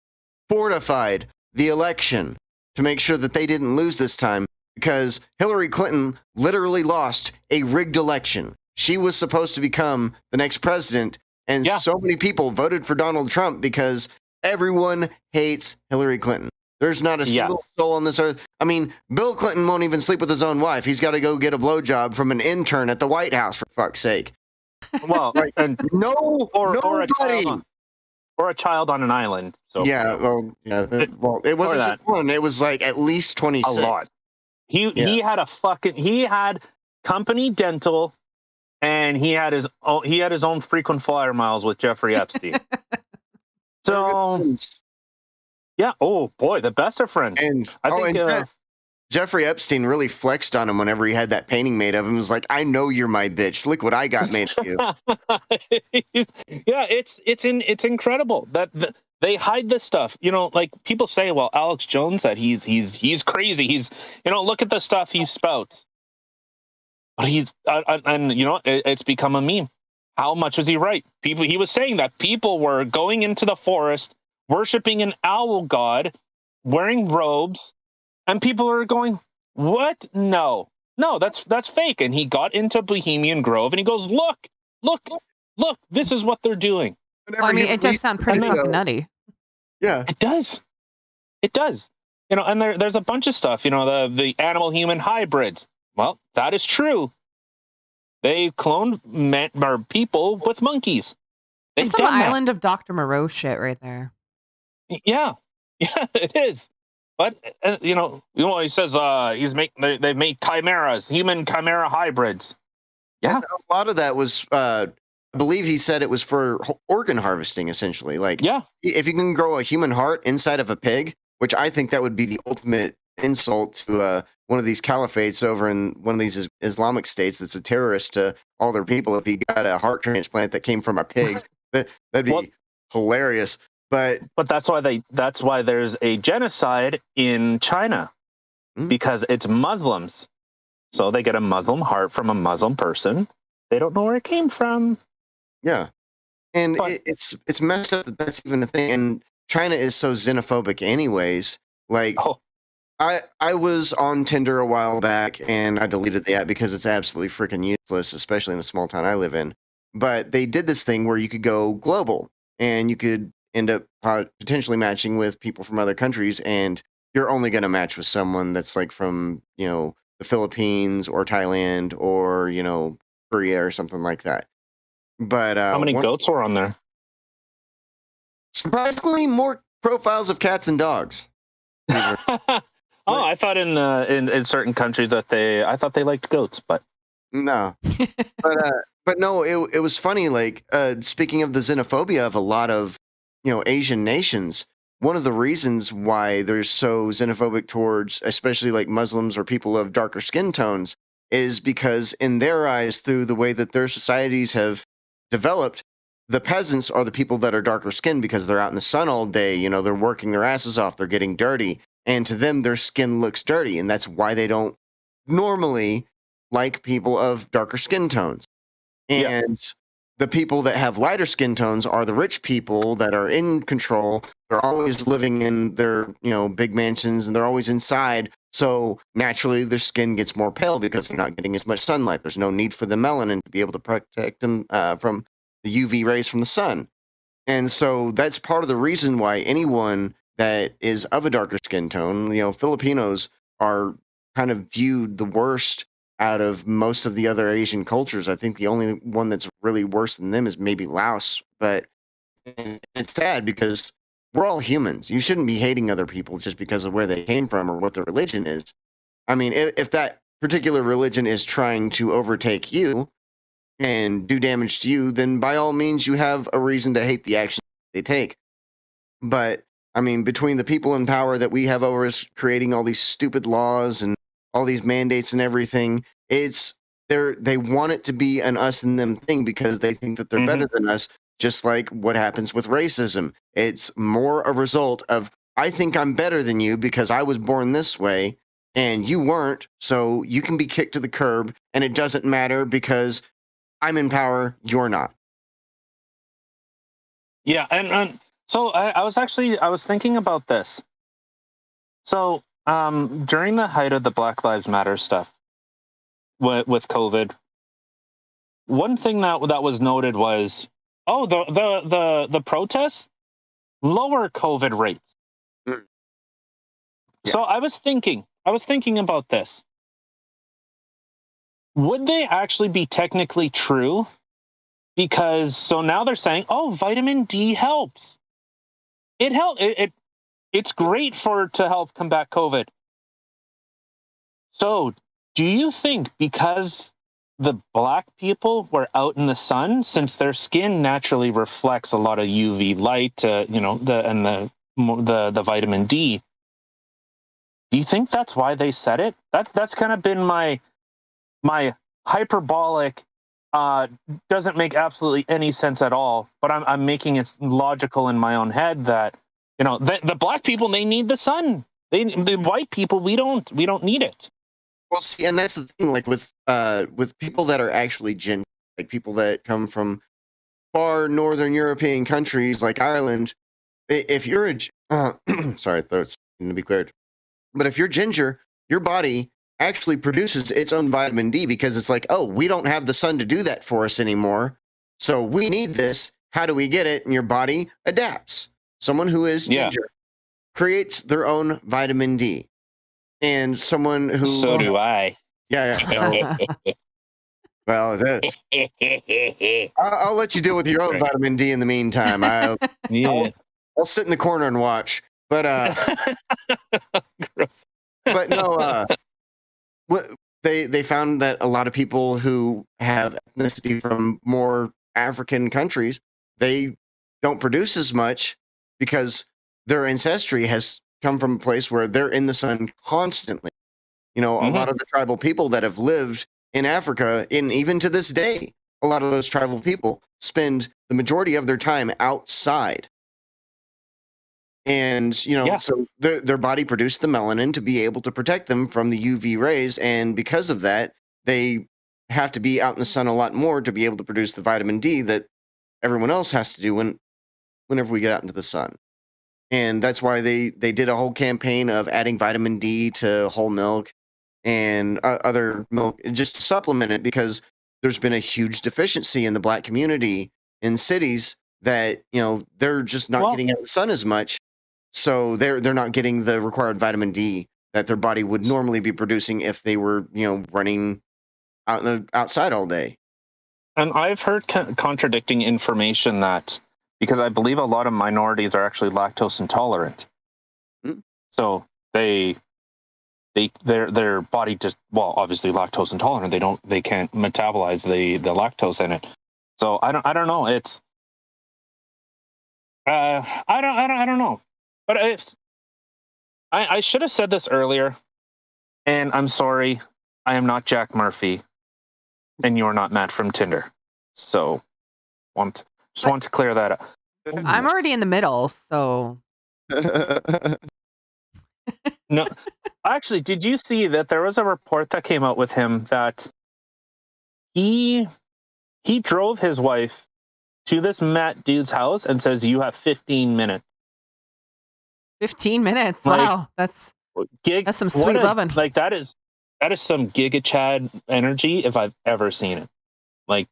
the election to make sure that they didn't lose this time because Hillary Clinton literally lost a rigged election. She was supposed to become the next president, and so many people voted for Donald Trump because everyone hates Hillary Clinton. There's not a single soul on this earth. I mean, Bill Clinton won't even sleep with his own wife. He's got to go get a blowjob from an intern at the White House, for fuck's sake. Well, like, nobody. Or a child on an island. So yeah, it wasn't just one. It was like at least 26. A lot. He had company dental, and he had his own frequent flyer miles with Jeffrey Epstein. So yeah, oh boy, the best of friends. And I think Jeffrey Epstein really flexed on him whenever he had that painting made of him. He was like, I know you're my bitch. Look what I got made of you. Yeah, it's incredible that they hide this stuff. You know, like people say, well, Alex Jones said he's crazy. He's, you know, look at the stuff he spouts. But he's and you know, it's become a meme. How much was he right? He was saying that people were going into the forest, worshiping an owl god, wearing robes. And people are going, what? No, that's fake. And he got into Bohemian Grove and he goes, look, this is what they're doing. Well, I mean, it does sound pretty fucking nutty. Yeah, it does. You know, and there's a bunch of stuff, you know, the animal human hybrids. Well, that is true. They cloned people with monkeys. It's They've some done that. island of Dr. Moreau shit right there. Yeah, yeah, it is. But he says they've made chimeras, human chimera hybrids. Yeah, and a lot of that was, I believe he said it was for organ harvesting, essentially. Like, yeah. if you can grow a human heart inside of a pig, which I think that would be the ultimate insult to one of these caliphates over in one of these Islamic states that's a terrorist to all their people. If he got a heart transplant that came from a pig, that'd be hilarious. But that's why there's a genocide in China, because it's Muslims. So they get a Muslim heart from a Muslim person. They don't know where it came from. Yeah. And it's messed up that that's even a thing. And China is so xenophobic anyways. Like, I was on Tinder a while back, and I deleted the app because it's absolutely freaking useless, especially in the small town I live in. But they did this thing where you could go global, and you could end up potentially matching with people from other countries, and you're only going to match with someone that's like from, the Philippines or Thailand or, Korea or something like that. But how many goats were on there? Surprisingly, more profiles of cats and dogs. I thought in certain countries that I thought they liked goats, but no. But no, it was funny. Like, speaking of the xenophobia of a lot of Asian nations, one of the reasons why they're so xenophobic towards, especially like Muslims or people of darker skin tones, is because in their eyes, through the way that their societies have developed, the peasants are the people that are darker skinned because they're out in the sun all day. They're working their asses off, they're getting dirty, and to them, their skin looks dirty, and that's why they don't normally like people of darker skin tones. And the people that have lighter skin tones are the rich people that are in control. They're always living in their, big mansions, and they're always inside. So naturally, their skin gets more pale because they're not getting as much sunlight. There's no need for the melanin to be able to protect them from the UV rays from the sun. And so that's part of the reason why anyone that is of a darker skin tone, Filipinos are kind of viewed the worst out of most of the other Asian cultures. I think the only one that's really worse than them is maybe Laos. But it's sad because we're all humans. You shouldn't be hating other people just because of where they came from or what their religion is. I mean, if that particular religion is trying to overtake you and do damage to you, then by all means, you have a reason to hate the actions they take. But I mean, between the people in power that we have over us creating all these stupid laws and all these mandates and everything, they want it to be an us and them thing because they think that they're better than us, just like what happens with racism. It's more a result of, I think I'm better than you because I was born this way and you weren't, so you can be kicked to the curb and it doesn't matter because I'm in power, you're not. Yeah, and so I was thinking about this. So during the height of the Black Lives Matter stuff with COVID, one thing that was noted was, the protests lower COVID rates. Yeah. So I was thinking about this. Would they actually be technically true? Because so now they're saying, oh, vitamin D helps. It helps. It's great to help combat COVID. So do you think because the black people were out in the sun, since their skin naturally reflects a lot of UV light, the vitamin D, do you think that's why they said it? That's kind of been my hyperbolic, doesn't make absolutely any sense at all, but I'm making it logical in my own head that the black people, they need the sun. The white people, we don't need it. Well, see, and that's the thing. Like with people that are actually like people that come from far northern European countries like Ireland, if you're sorry, throat's to be cleared. But if you're ginger, your body actually produces its own vitamin D because it's like, oh, we don't have the sun to do that for us anymore. So we need this. How do we get it? And your body adapts. Someone who is ginger creates their own vitamin D. And someone who... So do I. Yeah. Well, I'll let you deal with your own vitamin D in the meantime. I'll sit in the corner and watch. But but no, what they found that a lot of people who have ethnicity from more African countries, they don't produce as much because their ancestry has come from a place where they're in the sun constantly. A lot of the tribal people that have lived in Africa, and even to this day, a lot of those tribal people spend the majority of their time outside. And, so their body produced the melanin to be able to protect them from the UV rays. And because of that, they have to be out in the sun a lot more to be able to produce the vitamin D that everyone else has to do whenever we get out into the sun. And that's why they did a whole campaign of adding vitamin D to whole milk and other milk just to supplement it, because there's been a huge deficiency in the Black community in cities that they're just not getting out in the sun as much, so they're not getting the required vitamin D that their body would normally be producing if they were running outside all day. And I've heard contradicting information that, because I believe a lot of minorities are actually lactose intolerant, so their body just, well, obviously lactose intolerant, they can't metabolize the lactose in it. So I don't know. It's I don't know. But I should have said this earlier, and I'm sorry. I am not Jack Murphy, and you're not Matt from Tinder. So want to clear that up. I'm already in the middle, so No, actually, did you see that there was a report that came out with him that he drove his wife to this Matt dude's house and says, "You have 15 minutes." 15 minutes. Wow, that's some sweet loving. Like that is some Giga Chad energy if I've ever seen it. Like,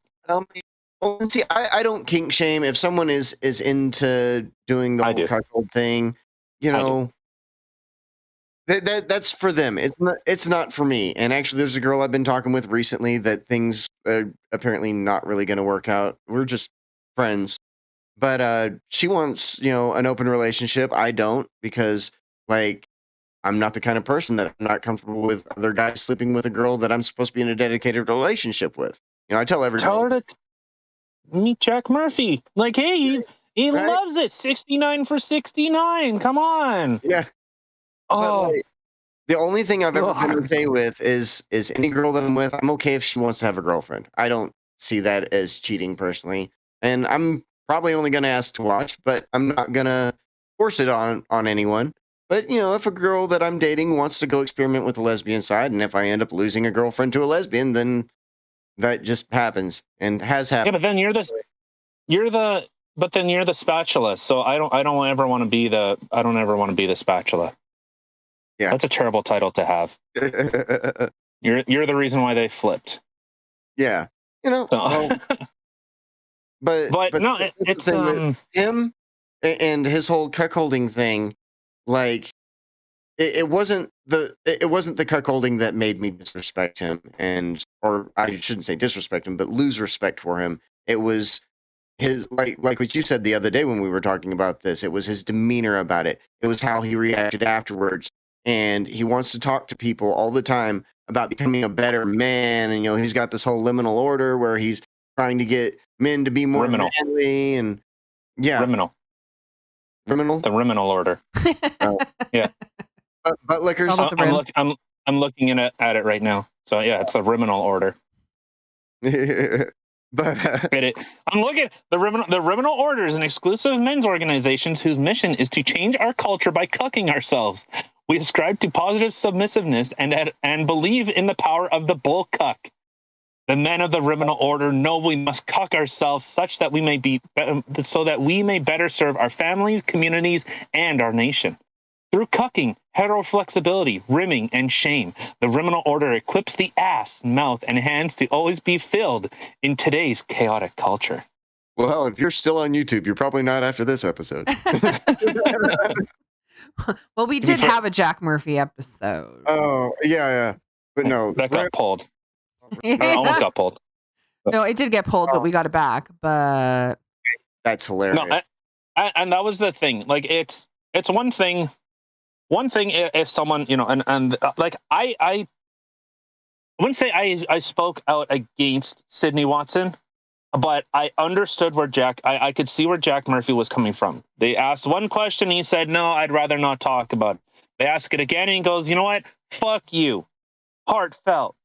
see, I don't kink shame if someone is into doing the whole cuckold thing. That's for them. It's not for me. And actually, there's a girl I've been talking with recently that things are apparently not really going to work out. We're just friends. But she wants, an open relationship. I don't, because I'm not the kind of person that I'm not comfortable with other guys sleeping with a girl that I'm supposed to be in a dedicated relationship with. I tell everybody. Tell her to meet Jack Murphy. Like, hey, he loves it. 69 for 69. Come on. Yeah. Oh. The only thing I've ever been okay with is any girl that I'm with. I'm okay if she wants to have a girlfriend. I don't see that as cheating personally. And I'm probably only going to ask to watch, but I'm not going to force it on anyone. But, if a girl that I'm dating wants to go experiment with the lesbian side, and if I end up losing a girlfriend to a lesbian, then that just happens and has happened. Yeah, but then you're the spatula. So I don't ever want to be the spatula. Yeah. That's a terrible title to have. You're the reason why they flipped. Yeah. Well, but no, it's him and his whole cuckolding thing. Like, it wasn't the cuckolding that made me disrespect him, or I shouldn't say disrespect him, but lose respect for him. It was his, like what you said the other day when we were talking about this. It was his demeanor about it. It was how he reacted afterwards, and he wants to talk to people all the time about becoming a better man. And he's got this whole liminal order where he's trying to get men to be more manly, and Riminal. The Riminal order. Yeah. But liquors. I'm looking at it right now. So yeah, it's the Riminal order. But I'm looking at the Riminal Order is an exclusive men's organization whose mission is to change our culture by cucking ourselves. We ascribe to positive submissiveness and believe in the power of the bull cuck. The men of the Riminal Order know we must cuck ourselves such that we may better serve our families, communities, and our nation. Through cucking, heteroflexibility, rimming, and shame, the Riminal Order equips the ass, mouth, and hands to always be filled in today's chaotic culture. Well, if you're still on YouTube, you're probably not after this episode. Well, we did have a Jack Murphy episode. Oh, yeah. But no, that got pulled. Or Yeah. almost got pulled. No, it did get pulled, but we got it back. But that's hilarious. No, and that was the thing. Like it's one thing. One thing if someone, you know, and like I wouldn't say I spoke out against Sydney Watson, but I understood where I could see where Jack Murphy was coming from. They asked one question, he said, "No, I'd rather not talk about it." They ask it again, and he goes, "You know what? Fuck you." Heartfelt.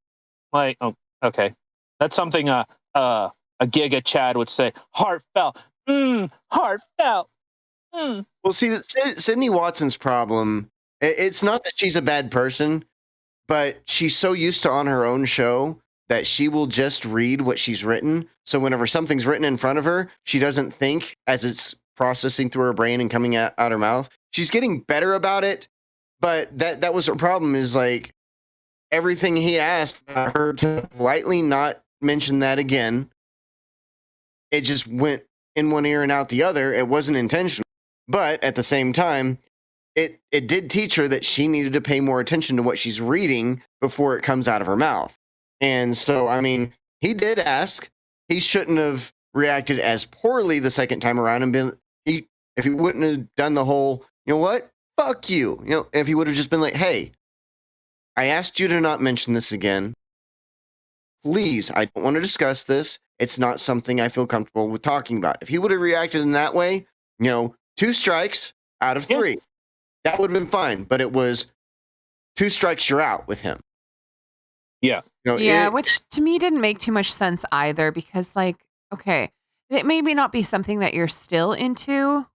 Like, oh, okay, that's something a Giga Chad would say. Heartfelt. Heartfelt. Well, see, Sydney Watson's problem, it's not that she's a bad person, but she's so used to on her own show that she will just read what she's written. So whenever something's written in front of her, she doesn't think as it's processing through her brain and coming out her mouth. She's getting better about it, but that was her problem, is like everything he asked her to politely not mention that again. It just went in one ear and out the other. It wasn't intentional. But at the same time, it did teach her that she needed to pay more attention to what she's reading before it comes out of her mouth. And so, I mean, he did ask. He shouldn't have reacted as poorly the second time around and been, if he wouldn't have done the whole, you know what, fuck you. You know, if he would have just been like, hey, I asked you to not mention this again. Please, I don't want to discuss this. It's not something I feel comfortable with talking about. If he would have reacted in that way, you know, 2 strikes out of 3. That would have been fine, but it was 2 strikes, you're out with him. Yeah. You know, yeah, which to me didn't make too much sense either, because like, okay, it may not be something that you're still into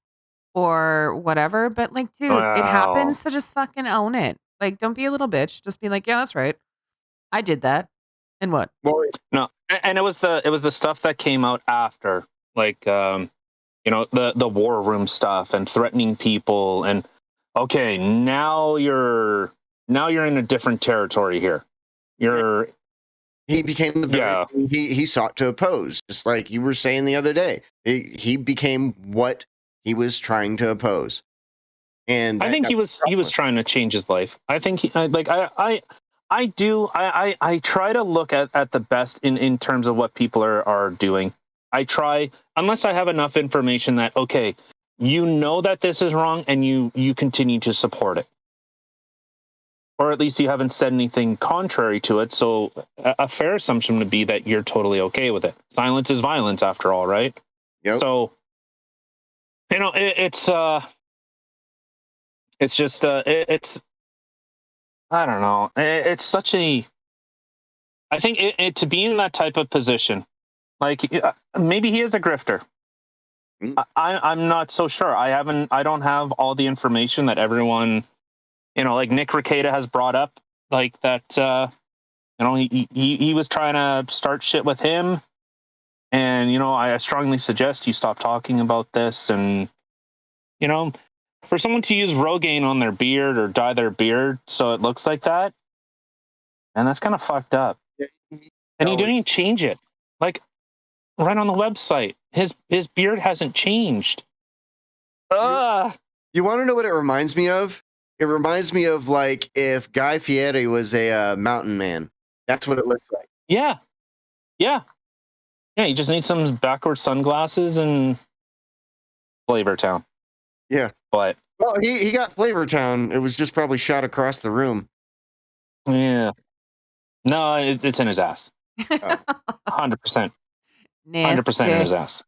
or whatever, but like, dude, it happens, so just fucking own it. Like, don't be a little bitch. Just be like, yeah, that's right. I did that. And what? Well, no, and it was the stuff that came out after, like, you know, the war room stuff and threatening people, and okay, now you're in a different territory here. He became the very thing he sought to oppose, just like you were saying the other day. He became what he was trying to oppose. And I think he was trying to change his life. I think I try to look at the best in terms of what people are doing. I try, unless I have enough information that, okay, you know that this is wrong and you continue to support it. Or at least you haven't said anything contrary to it. So a fair assumption would be that you're totally okay with it. Silence is violence, after all, right? Yep. So, you know, it's just it's, I don't know. It's such a, I think to be in that type of position, like maybe he is a grifter. I'm not so sure. I don't have all the information that everyone, you know, like Nick Rekieta has brought up, like that, you know, he was trying to start shit with him. And, you know, I strongly suggest you stop talking about this. And, you know, for someone to use Rogaine on their beard or dye their beard so it looks like that, and that's kind of fucked up. And he didn't even change it. Like, right on the website, his beard hasn't changed. You want to know what it reminds me of? It reminds me of like if Guy Fieri was a mountain man. That's what it looks like. Yeah. You just need some backwards sunglasses and Flavor Town. Yeah. But well, he got Flavor Town. It was just probably shot across the room. Yeah. No, it's in his ass. 100%. 100% in his ass.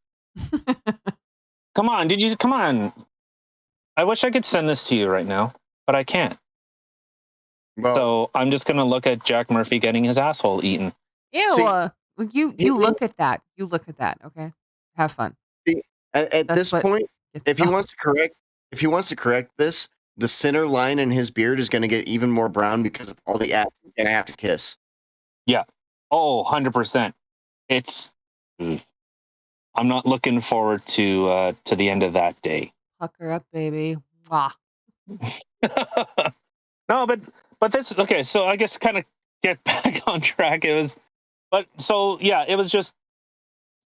Come on. I wish I could send this to you right now, but I can't. Well, so I'm just going to look at Jack Murphy getting his asshole eaten. Ew. See, you look at that. You look at that. Okay. Have fun. See, at this point, if he wants to correct this, the center line in his beard is going to get even more brown because of all the ass he's going to have to kiss. Yeah. Oh, 100%. It's, I'm not looking forward to the end of that day. Pucker up, baby. Mwah. No, but this, okay, so I guess kind of get back on track. It was just,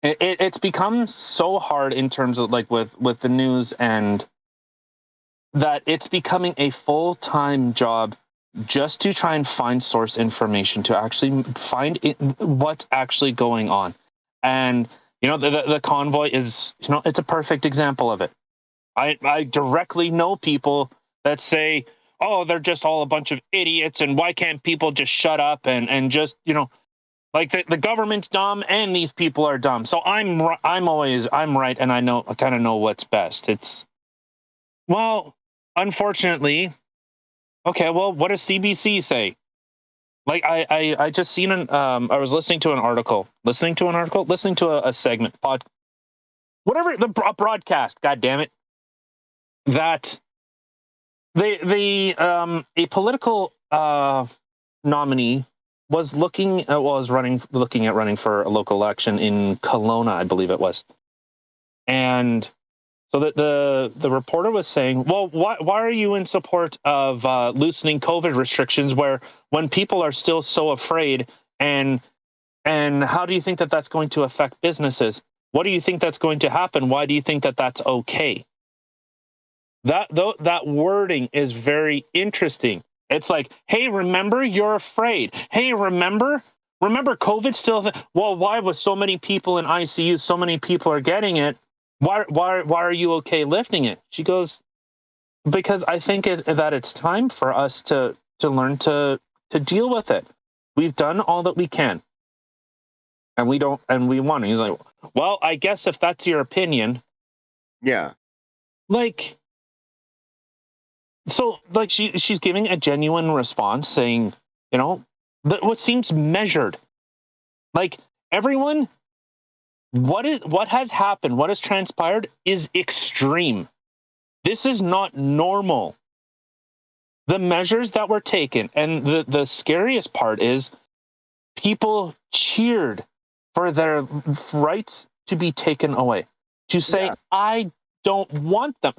it's become so hard in terms of like with the news, and that it's becoming a full-time job just to try and find source information to actually find what's actually going on. And, the convoy is, it's a perfect example of it. I directly know people that say, oh, they're just all a bunch of idiots, and why can't people just shut up and just, like the government's dumb and these people are dumb. So I'm right, and I kind of know what's best. Well, unfortunately, okay, well, what does CBC say? Like I just seen I was listening to a segment whatever, a broadcast, god damn it, that a political nominee was looking at running for a local election in Kelowna, I believe it was. And so that the reporter was saying, well, why are you in support of loosening COVID restrictions when people are still so afraid, and how do you think that that's going to affect businesses? What do you think that's going to happen? Why do you think that that's okay? That wording is very interesting. It's like, hey, remember, you're afraid. Hey, remember COVID still. Well, why was so many people in ICU? So many people are getting it. Why are you okay lifting it? She goes, because I think that it's time for us to learn to deal with it. We've done all that we can, and we want to. He's like, well, I guess if that's your opinion, yeah, like. So, like, she's giving a genuine response, saying, what seems measured. Like, everyone, what has happened, what has transpired is extreme. This is not normal. The measures that were taken, and the scariest part is people cheered for their rights to be taken away. To say, I don't want them.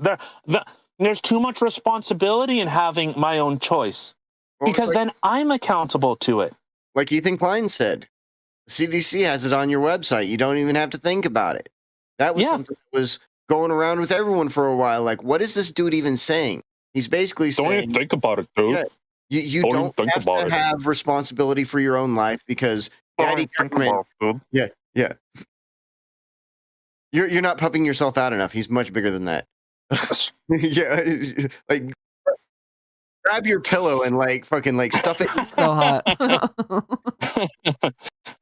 There's too much responsibility in having my own choice, because then I'm accountable to it. Like Ethan Klein said, the CDC has it on your website. You don't even have to think about it. That was something that was going around with everyone for a while. Like, what is this dude even saying? He's basically saying, don't even think about it, dude. Yeah, you don't have to have responsibility for your own life because daddy government. Yeah. You're not puffing yourself out enough. He's much bigger than that. Yeah, like grab your pillow and fucking stuff it. So hot.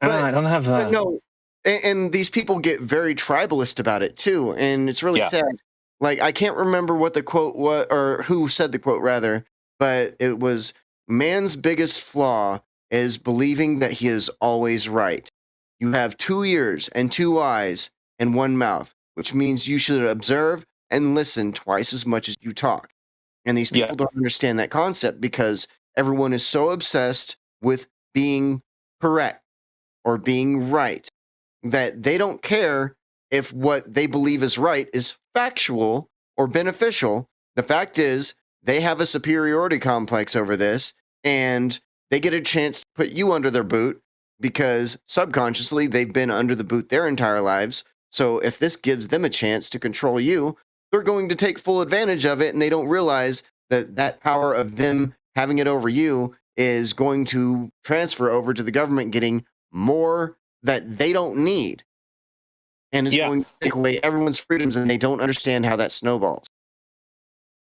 I don't have that. But no, and these people get very tribalist about it too, and it's really sad. Like, I can't remember what the quote was, or who said the quote rather, but it was, man's biggest flaw is believing that he is always right. You have 2 ears and 2 eyes and 1 mouth, which means you should observe and listen twice as much as you talk. And these people don't understand that concept because everyone is so obsessed with being correct or being right that they don't care if what they believe is right is factual or beneficial. The fact is, they have a superiority complex over this, and they get a chance to put you under their boot because subconsciously they've been under the boot their entire lives. So if this gives them a chance to control you, they're going to take full advantage of it, and they don't realize that that power of them having it over you is going to transfer over to the government getting more that they don't need, and is going to take away everyone's freedoms, and they don't understand how that snowballs.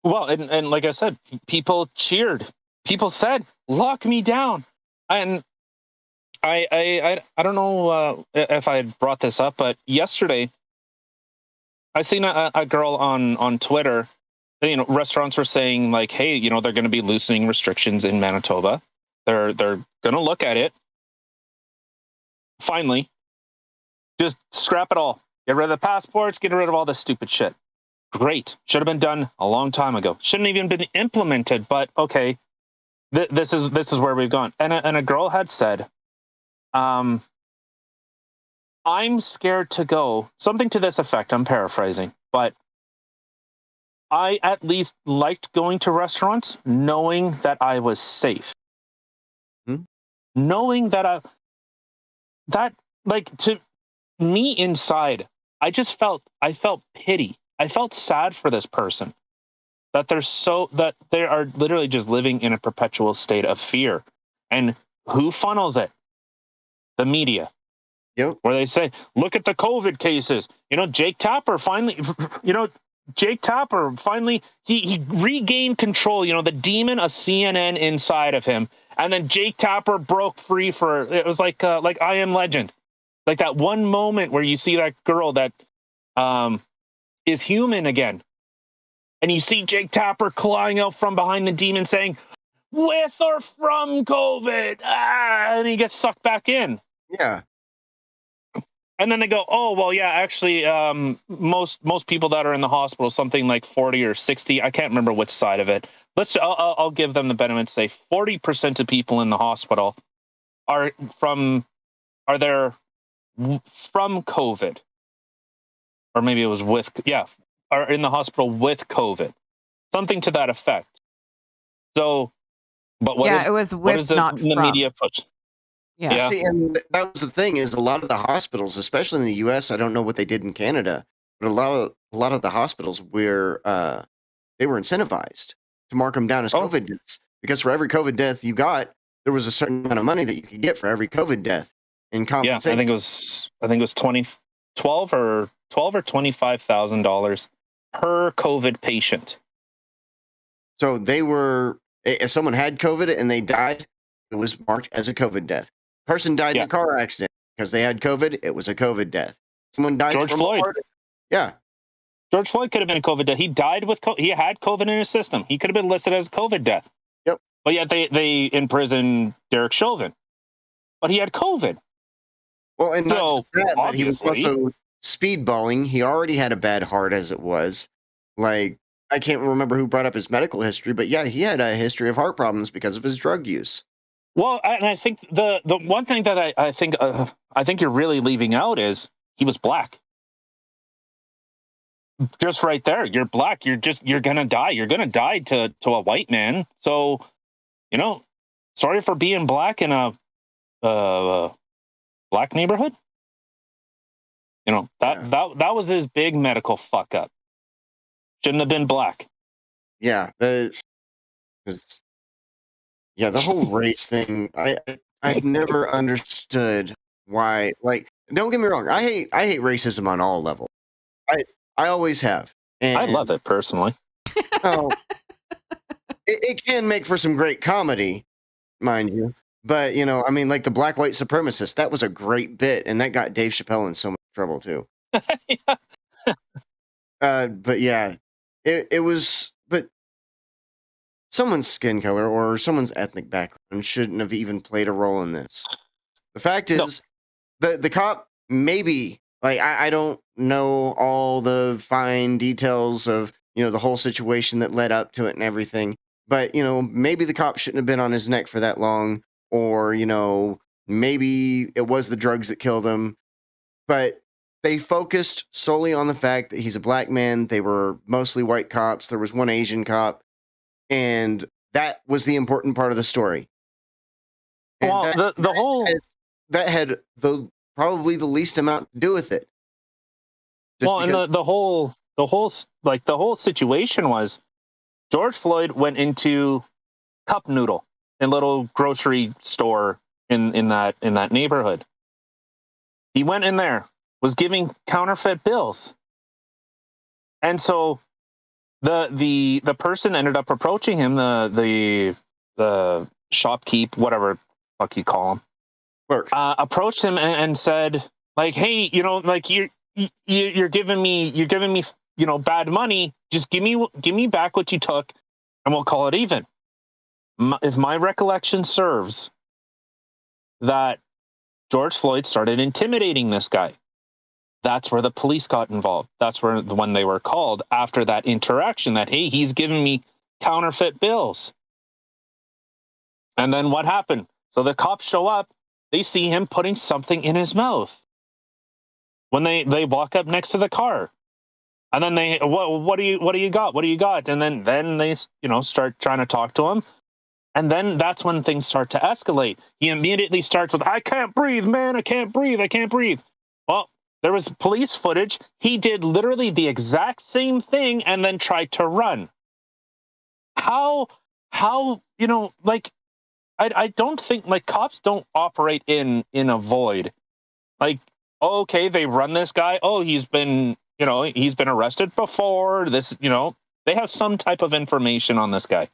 Well, and like I said, people cheered. People said, "Lock me down," and I don't know if I had brought this up, but yesterday I seen a girl on Twitter. Restaurants were saying like, "Hey, they're going to be loosening restrictions in Manitoba. They're going to look at it. Finally, just scrap it all. Get rid of the passports. Get rid of all this stupid shit." Great. Should have been done a long time ago. Shouldn't even been implemented. But okay, this is where we've gone. And a girl had said, "I'm scared to go." Something to this effect. I'm paraphrasing, but I at least liked going to restaurants knowing that I was safe. Knowing that to me inside, I felt pity. I felt sad for this person that they are literally just living in a perpetual state of fear. And who funnels it? The media. Yep. Where they say, look at the COVID cases. Jake Tapper finally, he regained control, the demon of CNN inside of him. And then Jake Tapper broke free it was like I Am Legend. Like that one moment where you see that girl that is human again. And you see Jake Tapper clawing out from behind the demon saying, with or from COVID. And he gets sucked back in. Yeah. And then they go, oh, well, yeah, actually, most people that are in the hospital, something like 40 or 60, I can't remember which side of it. I'll give them the benefit, say 40% of people in the hospital are there from COVID. Or maybe it was are in the hospital with COVID. Something to that effect. So, but it was with, what is not the from. media push? Yeah. See, and that was the thing, is a lot of the hospitals, especially in the U.S., I don't know what they did in Canada, but a lot of the hospitals were they were incentivized to mark them down as COVID deaths, because for every COVID death you got, there was a certain amount of money that you could get for every COVID death in compensation. Yeah, I think it was $12 or $25,000 per COVID patient. So if someone had COVID and they died, it was marked as a COVID death. Person died in a car accident because they had COVID, it was a COVID death. Someone died George from Floyd. Yeah. George Floyd could have been a COVID death. He died he had COVID in his system. He could have been listed as a COVID death. Yep. But yet they imprisoned Derek Chauvin. But he had COVID. Well, and not just that, but he was obviously also speedballing. He already had a bad heart as it was. Like, I can't remember who brought up his medical history, but yeah, he had a history of heart problems because of his drug use. Well, and I think the one thing that I think you're really leaving out is he was black. Just right there, you're black. You're gonna die. You're gonna die to a white man. So, sorry for being black in a black neighborhood. That was his big medical fuck up. Shouldn't have been black. Yeah, the whole race thing. I've never understood why. Like, don't get me wrong. I hate racism on all levels. I always have. And I love it personally. Oh, it can make for some great comedy, mind you. But I mean, like the black white supremacist, that was a great bit, and that got Dave Chappelle in so much trouble too. Yeah. But yeah, it was. But someone's skin color or someone's ethnic background shouldn't have even played a role in this. The fact is, the cop maybe, like, I don't know all the fine details of the whole situation that led up to it and everything, but maybe the cop shouldn't have been on his neck for that long, or maybe it was the drugs that killed him, but they focused solely on the fact that he's a black man. They were mostly white cops. There was one Asian cop, and that was the important part of the story. And well, that had probably the least amount to do with it. And the whole situation was George Floyd went into Cup Noodle, a little grocery store in that neighborhood. He went in there, was giving counterfeit bills, and so the person ended up approaching him, the shopkeep, whatever the fuck you call him, approached him and said, like, hey, like you're giving me bad money. Just give me back what you took, and we'll call it even. If my recollection serves, that George Floyd started intimidating this guy. That's where the police got involved. That's when they were called after that interaction, that, hey, he's giving me counterfeit bills. And then what happened? So the cops show up, they see him putting something in his mouth. When they walk up next to the car. And then what do you got? What do you got? And then they start trying to talk to him. And then that's when things start to escalate. He immediately starts with, I can't breathe, man. I can't breathe. I can't breathe. Well, there was police footage. He did literally the exact same thing and then tried to run. how like I don't think like cops don't operate in a void. Like, okay, they run this guy. Oh, he's been arrested before. This, they have some type of information on this guy.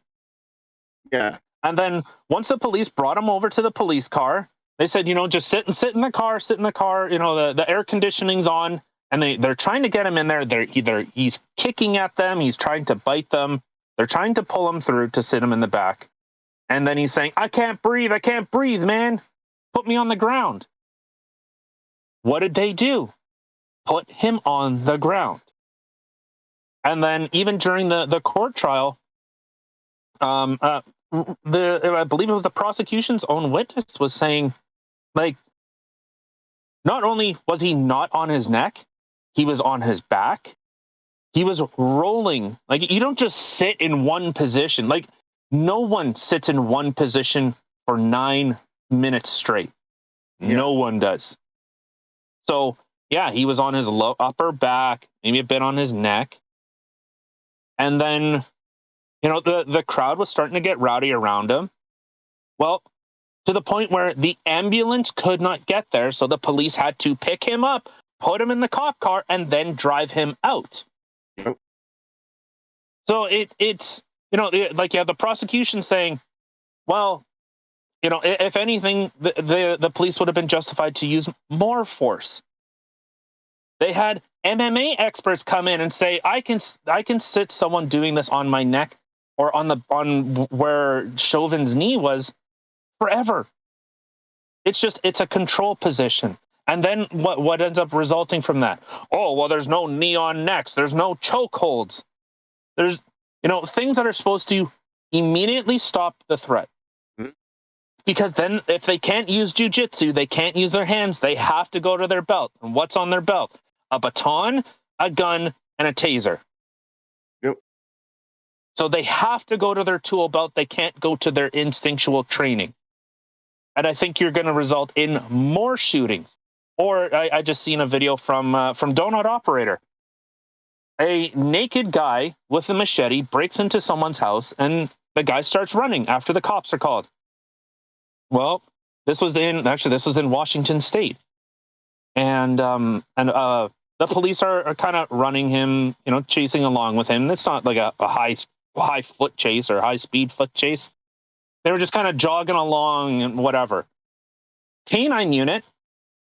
Yeah. And then once the police brought him over to the police car, they said, just sit in the car, the air conditioning's on, and they're trying to get him in there. He's kicking at them, he's trying to bite them, they're trying to pull him through to sit him in the back. And then he's saying, I can't breathe, man. Put me on the ground. What did they do? Put him on the ground. And then even during the court trial, I believe it was the prosecution's own witness was saying, like, not only was he not on his neck, he was on his back. He was rolling. Like, you don't just sit in one position. Like, no one sits in one position for 9 minutes straight. Yeah. No one does. So, yeah, he was on his upper back, maybe a bit on his neck. And then, the crowd was starting to get rowdy around him. Well, to the point where the ambulance could not get there, so the police had to pick him up, put him in the cop car, and then drive him out. Yep. So it's like you have the prosecution saying, well, if anything, the police would have been justified to use more force. They had MMA experts come in and say, I can sit someone doing this on my neck or on where Chauvin's knee was forever. It's a control position. And then what ends up resulting from that? Oh, well, there's no knee on necks. There's no choke holds. There's, things that are supposed to immediately stop the threat. Mm-hmm. Because then if they can't use jujitsu, they can't use their hands, they have to go to their belt. And what's on their belt? A baton, a gun, and a taser. Yep. So they have to go to their tool belt. They can't go to their instinctual training. And I think you're going to result in more shootings. Or I just seen a video from Donut Operator. A naked guy with a machete breaks into someone's house, and the guy starts running after the cops are called. Well, this was in Washington State, and the police are kind of running him, chasing along with him. It's not like a high foot chase or high speed foot chase. They were just kind of jogging along and whatever. Canine unit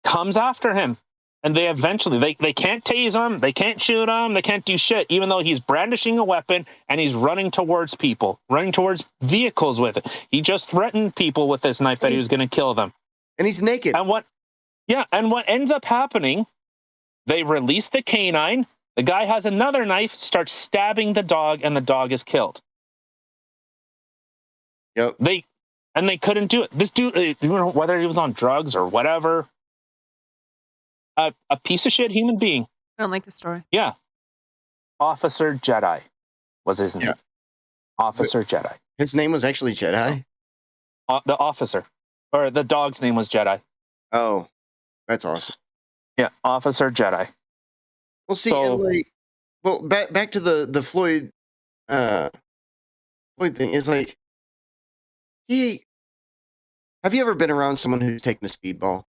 comes after him, and they eventually they can't tase him, they can't shoot him, they can't do shit, even though he's brandishing a weapon and he's running towards people, running towards vehicles with it. He just threatened people with this knife that he was going to kill them, and he's naked. And what ends up happening? They release the canine. The guy has another knife, starts stabbing the dog, and the dog is killed. Yep. They couldn't do it. This dude, whether he was on drugs or whatever, a piece of shit human being. I don't like the story. Yeah. Officer Jedi was his name. Yeah. Officer Jedi. His name was actually Jedi? The officer. Or the dog's name was Jedi. Oh, that's awesome. Yeah, Officer Jedi. Well, see, back to the Floyd thing is like, have you ever been around someone who's taken a speedball?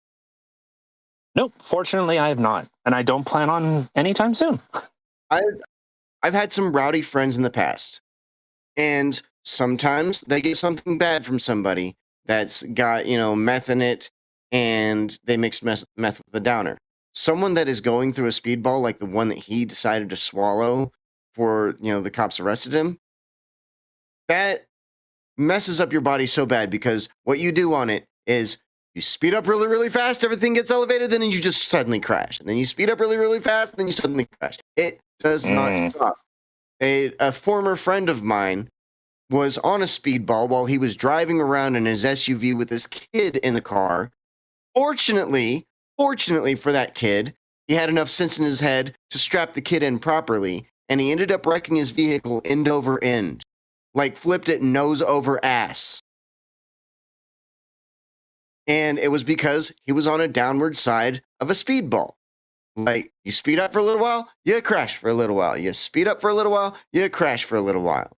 Nope, fortunately I have not, and I don't plan on anytime soon. I've had some rowdy friends in the past, and sometimes they get something bad from somebody that's got, meth in it, and they mix meth with a downer. Someone that is going through a speedball like the one that he decided to swallow for, the cops arrested him, that messes up your body so bad, because what you do on it is you speed up really, really fast, everything gets elevated, then you just suddenly crash. And then you speed up really, really fast, and then you suddenly crash. It does not stop. A former friend of mine was on a speedball while he was driving around in his SUV with his kid in the car. Fortunately for that kid, he had enough sense in his head to strap the kid in properly, and he ended up wrecking his vehicle end over end. Like, flipped it nose over ass. And it was because he was on a downward side of a speedball. Like, you speed up for a little while, you crash for a little while. You speed up for a little while, you crash for a little while.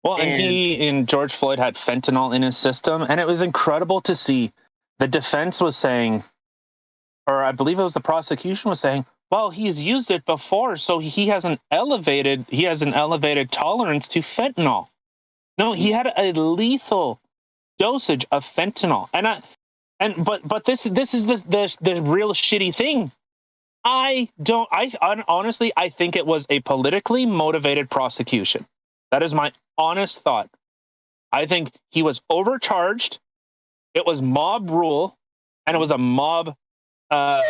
Well, and George Floyd had fentanyl in his system, and it was incredible to see. The defense was saying, or I believe it was the prosecution was saying, well, he's used it before, so he has an elevated tolerance to fentanyl. No, he had a lethal dosage of fentanyl, but this is the real shitty thing. Honestly, I think it was a politically motivated prosecution. That is my honest thought. I think he was overcharged. It was mob rule, and it was a mob, uh,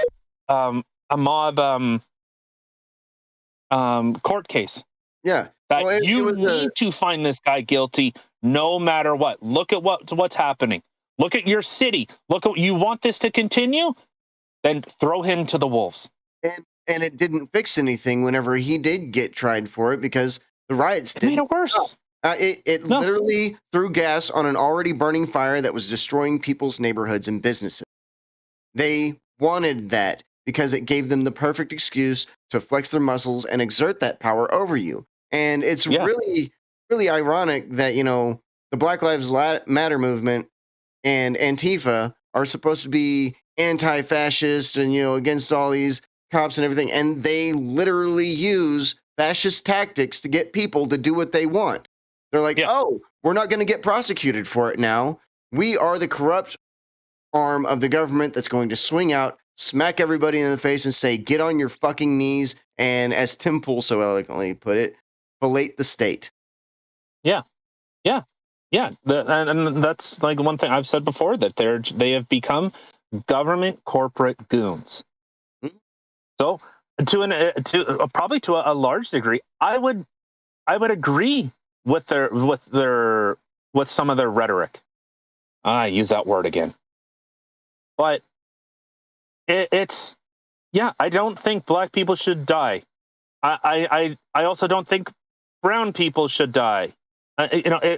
court case. Yeah, That you need to find this guy guilty no matter what. Look at what's happening. Look at your city. Look at you want this to continue, then throw him to the wolves. And it didn't fix anything whenever he did get tried for it, because the riots made it worse. It literally threw gas on an already burning fire that was destroying people's neighborhoods and businesses. They wanted that because it gave them the perfect excuse to flex their muscles and exert that power over you. And it's really, really ironic that, the Black Lives Matter movement and Antifa are supposed to be anti-fascist and, against all these cops and everything. And they literally use fascist tactics to get people to do what they want. They're like, oh, we're not going to get prosecuted for it now. We are the corrupt arm of the government that's going to swing out, smack everybody in the face and say, get on your fucking knees. And as Tim Pool so eloquently put it, fillet the state. Yeah. Yeah. Yeah. And that's like one thing I've said before, that they have become government corporate goons. Mm-hmm. So probably to a large degree, I would agree with some of their rhetoric. I use that word again. But it's I don't think black people should die. I also don't think brown people should die.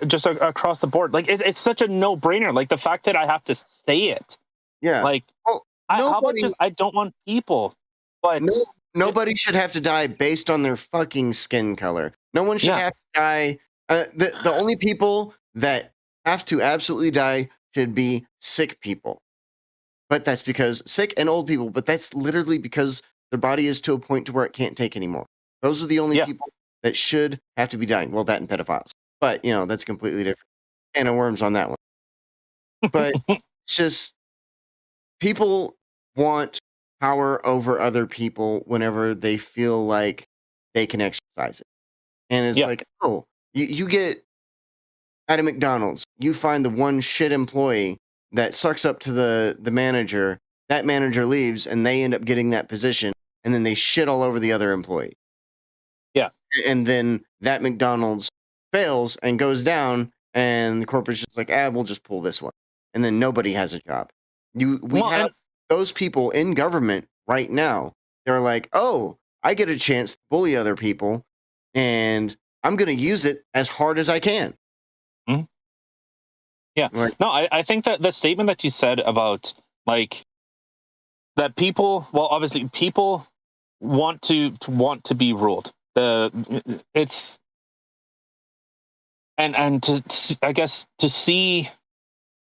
Just across the board, like it's such a no-brainer. Like the fact that I have to say it. Yeah. Like, how about just I don't want people, but nobody should have to die based on their fucking skin color. No one should have to die. The only people that have to absolutely die should be sick people. But that's because sick and old people, but that's literally because their body is to a point to where it can't take anymore. Those are the only people that should have to be dying. Well, that and pedophiles. But, that's completely different. And a worms on that one. But it's just, people want power over other people whenever they feel like they can exercise it. And it's like, oh, you get at a McDonald's, you find the one shit employee that sucks up to the manager, that manager leaves, and they end up getting that position, and then they shit all over the other employee. Yeah. And then that McDonald's fails and goes down, and the corporation's like, we'll just pull this one. And then nobody has a job. We have those people in government right now. They're like, oh, I get a chance to bully other people, and I'm going to use it as hard as I can. Mm-hmm. Yeah. Right. No, I think that the statement that you said about like that people, well, obviously people want to be ruled. It's and to I guess to see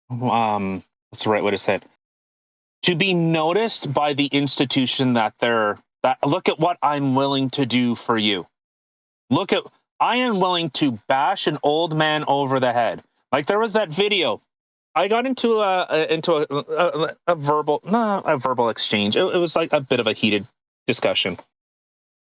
what's the right way to say it? To be noticed by the institution that look at what I'm willing to do for you. I am willing to bash an old man over the head. Like there was that video. I got into a verbal exchange. It was like a bit of a heated discussion.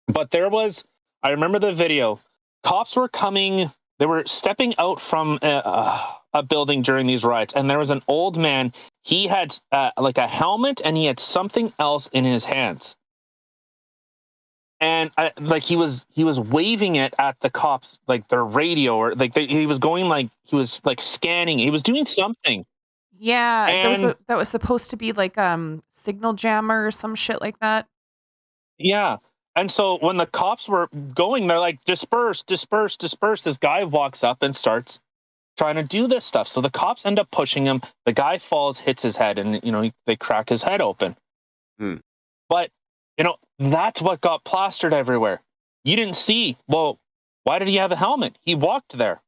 But I remember the video. Cops were coming. They were stepping out from a building during these riots, and there was an old man. He had like a helmet, and he had something else in his hands. And he was waving it at the cops, like their radio, or like he was going like he was like scanning. He was doing something. Yeah, and that was supposed to be like signal jammer or some shit like that. Yeah, and so when the cops were going, they're like disperse, disperse, disperse. This guy walks up and starts trying to do this stuff. So the cops end up pushing him. The guy falls, hits his head, and they crack his head open. But that's what got plastered everywhere. You didn't see, well, why did he have a helmet? He walked there.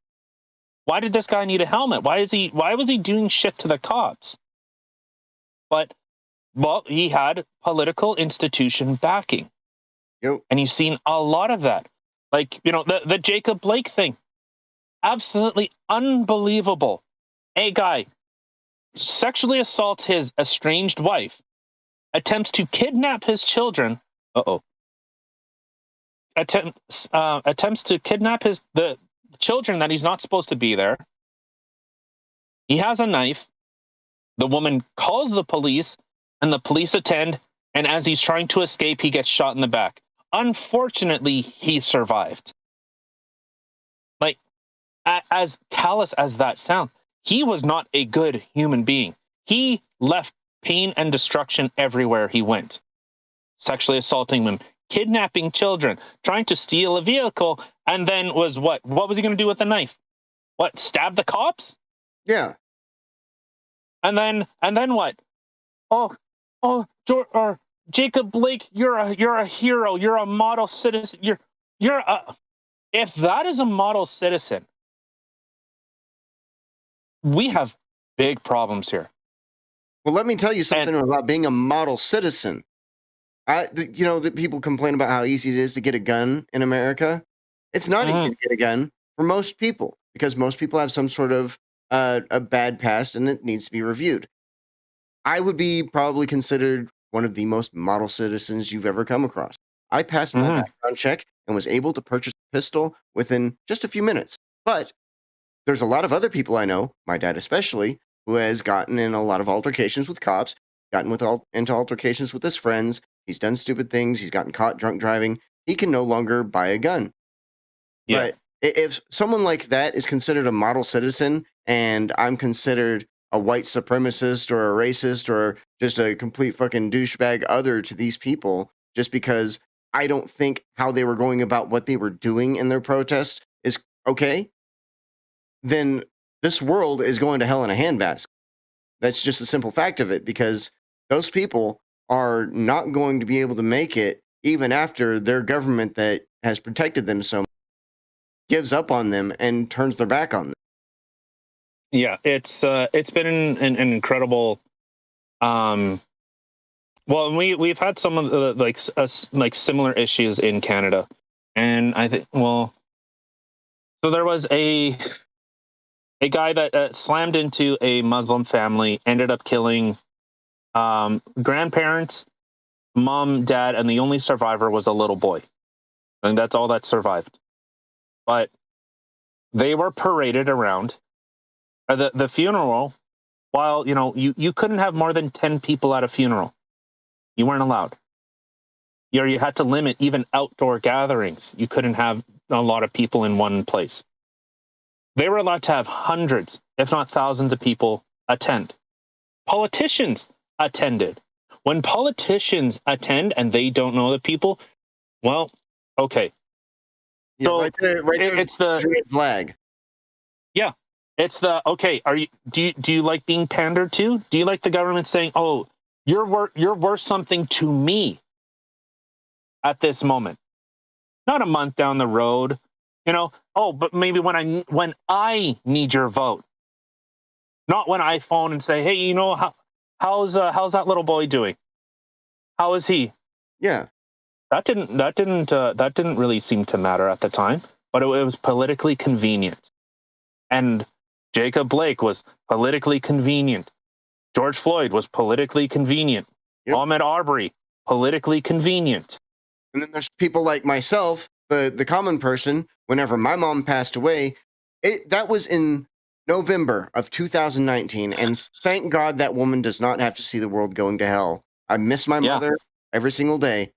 Why did this guy need a helmet? Why was he doing shit to the cops? But, well, he had political institution backing. Yep. And you've seen a lot of that. Like, the Jacob Blake thing. Absolutely unbelievable. A guy sexually assaults his estranged wife, attempts to kidnap his children. Attempts to kidnap the children that he's not supposed to be there. He has a knife. The woman calls the police, and the police attend. And as he's trying to escape, he gets shot in the back. Unfortunately, he survived. Like, as callous as that sounds, he was not a good human being. He left pain and destruction everywhere he went. Sexually assaulting women, kidnapping children, trying to steal a vehicle, and then was what? What was he going to do with the knife? What? Stab the cops? Yeah. And then what? Jacob Blake, you're a hero. You're a model citizen. If that is a model citizen, we have big problems here. Well, let me tell you something about being a model citizen. That people complain about how easy it is to get a gun in America. It's not easy to get a gun for most people because most people have some sort of a bad past and it needs to be reviewed. I would be probably considered one of the most model citizens you've ever come across. I passed my background check and was able to purchase a pistol within just a few minutes. But there's a lot of other people I know, my dad especially, who has gotten in a lot of altercations with cops, gotten into altercations with his friends. He's done stupid things. He's gotten caught drunk driving. He can no longer buy a gun. Yeah. But if someone like that is considered a model citizen and I'm considered a white supremacist or a racist or just a complete fucking douchebag other to these people, just because I don't think how they were going about what they were doing in their protest is okay, then this world is going to hell in a handbasket. That's just a simple fact of it, because those people are not going to be able to make it even after their government that has protected them so much gives up on them and turns their back on them. Yeah, it's been an incredible. Well, we've had some of the like similar issues in Canada, and I think so there was a guy that slammed into a Muslim family, ended up killing grandparents, mom, dad, and the only survivor was a little boy, and that's all that survived. But they were paraded around the funeral. While you couldn't have more than 10 people at a funeral, you weren't allowed. You had to limit even outdoor gatherings. You couldn't have a lot of people in one place. They were allowed to have hundreds, if not thousands of people attend. Politicians attended. When politicians attend and they don't know the people, well, okay. Yeah, so right there, it's the green flag. Yeah, it's the okay. Do you like being pandered to? Do you like the government saying, "Oh, you're worth something to me at this moment, not a month down the road"? Oh, but maybe when I need your vote, not when I phone and say, "Hey, how's that little boy doing? How is he?" Yeah. That didn't really seem to matter at the time, but it was politically convenient. And Jacob Blake was politically convenient. George Floyd was politically convenient. Yep. Ahmaud Arbery, politically convenient. And then there's people like myself, the common person. Whenever my mom passed away, that was in November of 2019, and thank God that woman does not have to see the world going to hell. I miss my mother every single day,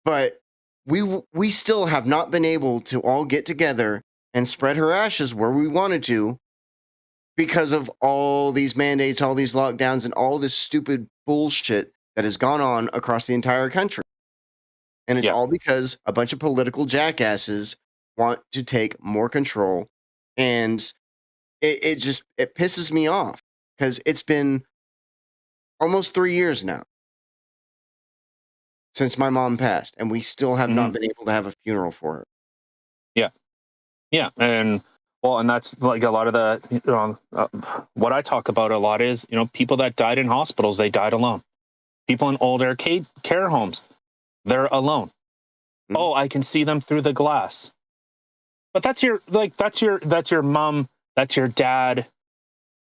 but we still have not been able to all get together and spread her ashes where we wanted to because of all these mandates, all these lockdowns, and all this stupid bullshit that has gone on across the entire country. And it's all because a bunch of political jackasses want to take more control. And it pisses me off because it's been almost 3 years now since my mom passed, and we still have not been able to have a funeral for her. Yeah. And Well, and that's like a lot of the, what I talk about a lot is, people that died in hospitals, they died alone. People in old arcade care homes, they're alone. Mhm. Oh, I can see them through the glass. But that's your mom, that's your dad,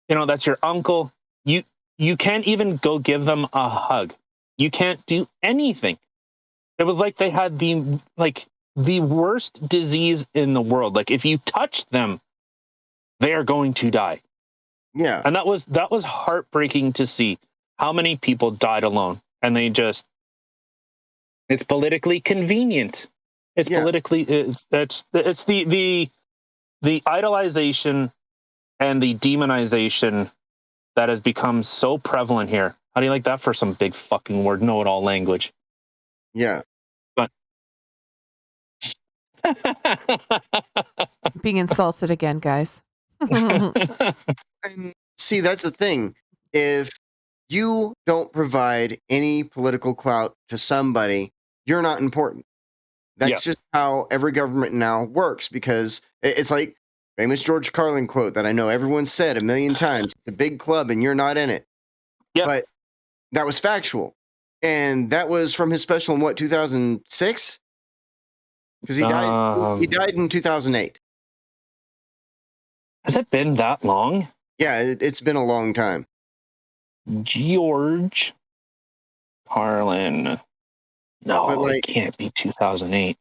that's your uncle. You can't even go give them a hug. You can't do anything. It was like they had the worst disease in the world. Like if you touch them, they are going to die. Yeah. And that was heartbreaking to see how many people died alone. And it's politically convenient. It's Yeah. politically it's the idolization and the demonization that has become so prevalent here. How do you like that for some big fucking word know-it-all language? Yeah. But Being insulted again, guys. And see, that's the thing. If you don't provide any political clout to somebody, you're not important. That's Yeah. just how every government now works, because it's like famous George Carlin quote that I know everyone said a million times. It's a big club and you're not in it. Yeah. But that was factual. And that was from his special in what, 2006? Because he died in 2008. Has it been that long? Yeah, it's been a long time. George Carlin. No, But it can't be 2008.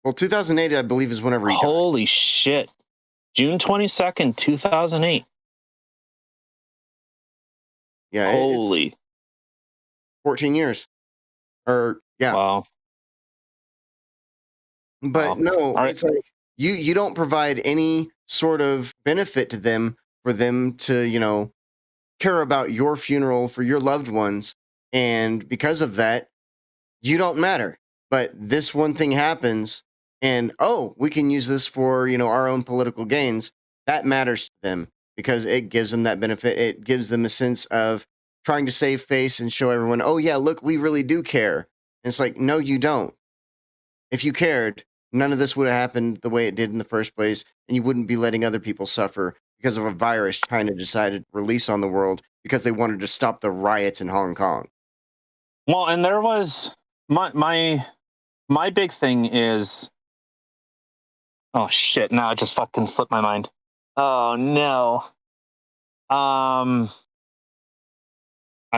Well, 2008, I believe, is whenever he died. Holy shit. June 22nd, 2008. Yeah. Holy. 14 years. Or, yeah. Wow. But wow. no, Right. It's like you don't provide any sort of benefit to them for them to, care about your funeral for your loved ones. And because of that, you don't matter. But this one thing happens, and we can use this for, our own political gains. That matters to them because it gives them that benefit. It gives them a sense of trying to save face and show everyone, oh, yeah, look, we really do care. And it's like, no, you don't. If you cared, none of this would have happened the way it did in the first place, and you wouldn't be letting other people suffer because of a virus China decided to release on the world because they wanted to stop the riots in Hong Kong. Well, and there was my big thing is, oh shit, now it just fucking slipped my mind. Oh no. I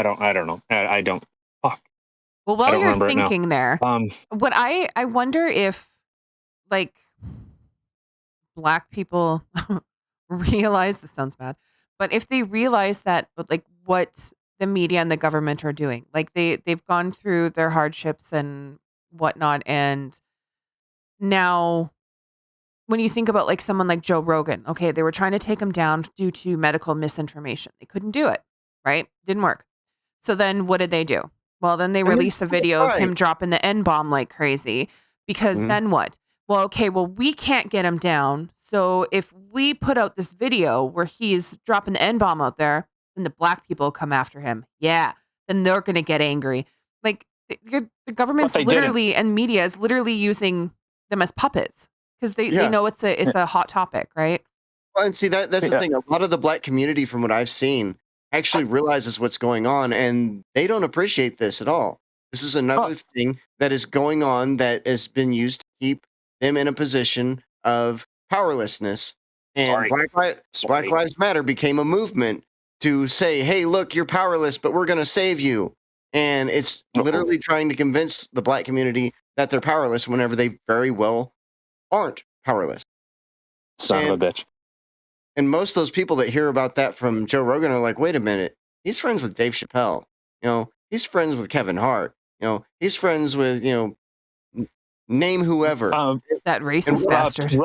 don't know. I don't. Fuck. Well, while you're remember it now. thinking there, what I wonder if, like, Black people realize, this sounds bad, but if they realize that, like, what the media and the government are doing, like they've gone through their hardships and whatnot, and now when you think about like someone like Joe Rogan, okay, they were trying to take him down due to medical misinformation. They couldn't do it, right? Didn't work. So then what did they do? Well, then they And they're released a still video of trying. him dropping the N-bomb like crazy, because Mhm. then what? Well, okay, well, we can't get him down. So if we put out this video where he's dropping the N-bomb out there, then the Black people come after him. Yeah. Then they're going to get angry. Like the government's they didn't. literally, and media is literally using them as puppets because they Yeah. know it's a hot topic, right? Well, and see, that's the Yeah. thing. A lot of the Black community, from what I've seen, actually realizes what's going on, and they don't appreciate this at all. This is another thing that is going on that has been used to keep them in a position of powerlessness. And Sorry. Black Lives Matter became a movement to say, hey, look, you're powerless, but we're going to save you. And it's literally trying to convince the Black community that they're powerless whenever they very well aren't powerless. Son of a bitch. And most of those people that hear about that from Joe Rogan are like, wait a minute, he's friends with Dave Chappelle. He's friends with Kevin Hart. He's friends with, name whoever. That racist bastard.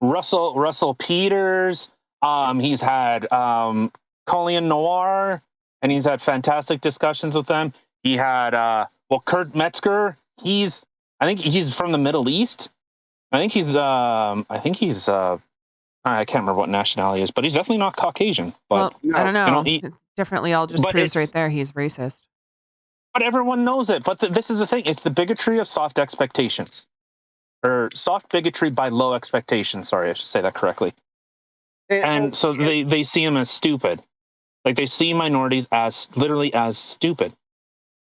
Russell Peters. He's had Colleen Noir, and he's had fantastic discussions with them. He had Kurt Metzger. I think he's from the Middle East. I can't remember what nationality he is, but he's definitely not Caucasian. But well, I don't know. It definitely all just proves right there he's racist. But everyone knows it. But this is the thing. It's the bigotry of soft expectations. or soft bigotry by low expectations. Sorry, I should say that correctly. And so they see them as stupid. Like they see minorities as literally as stupid,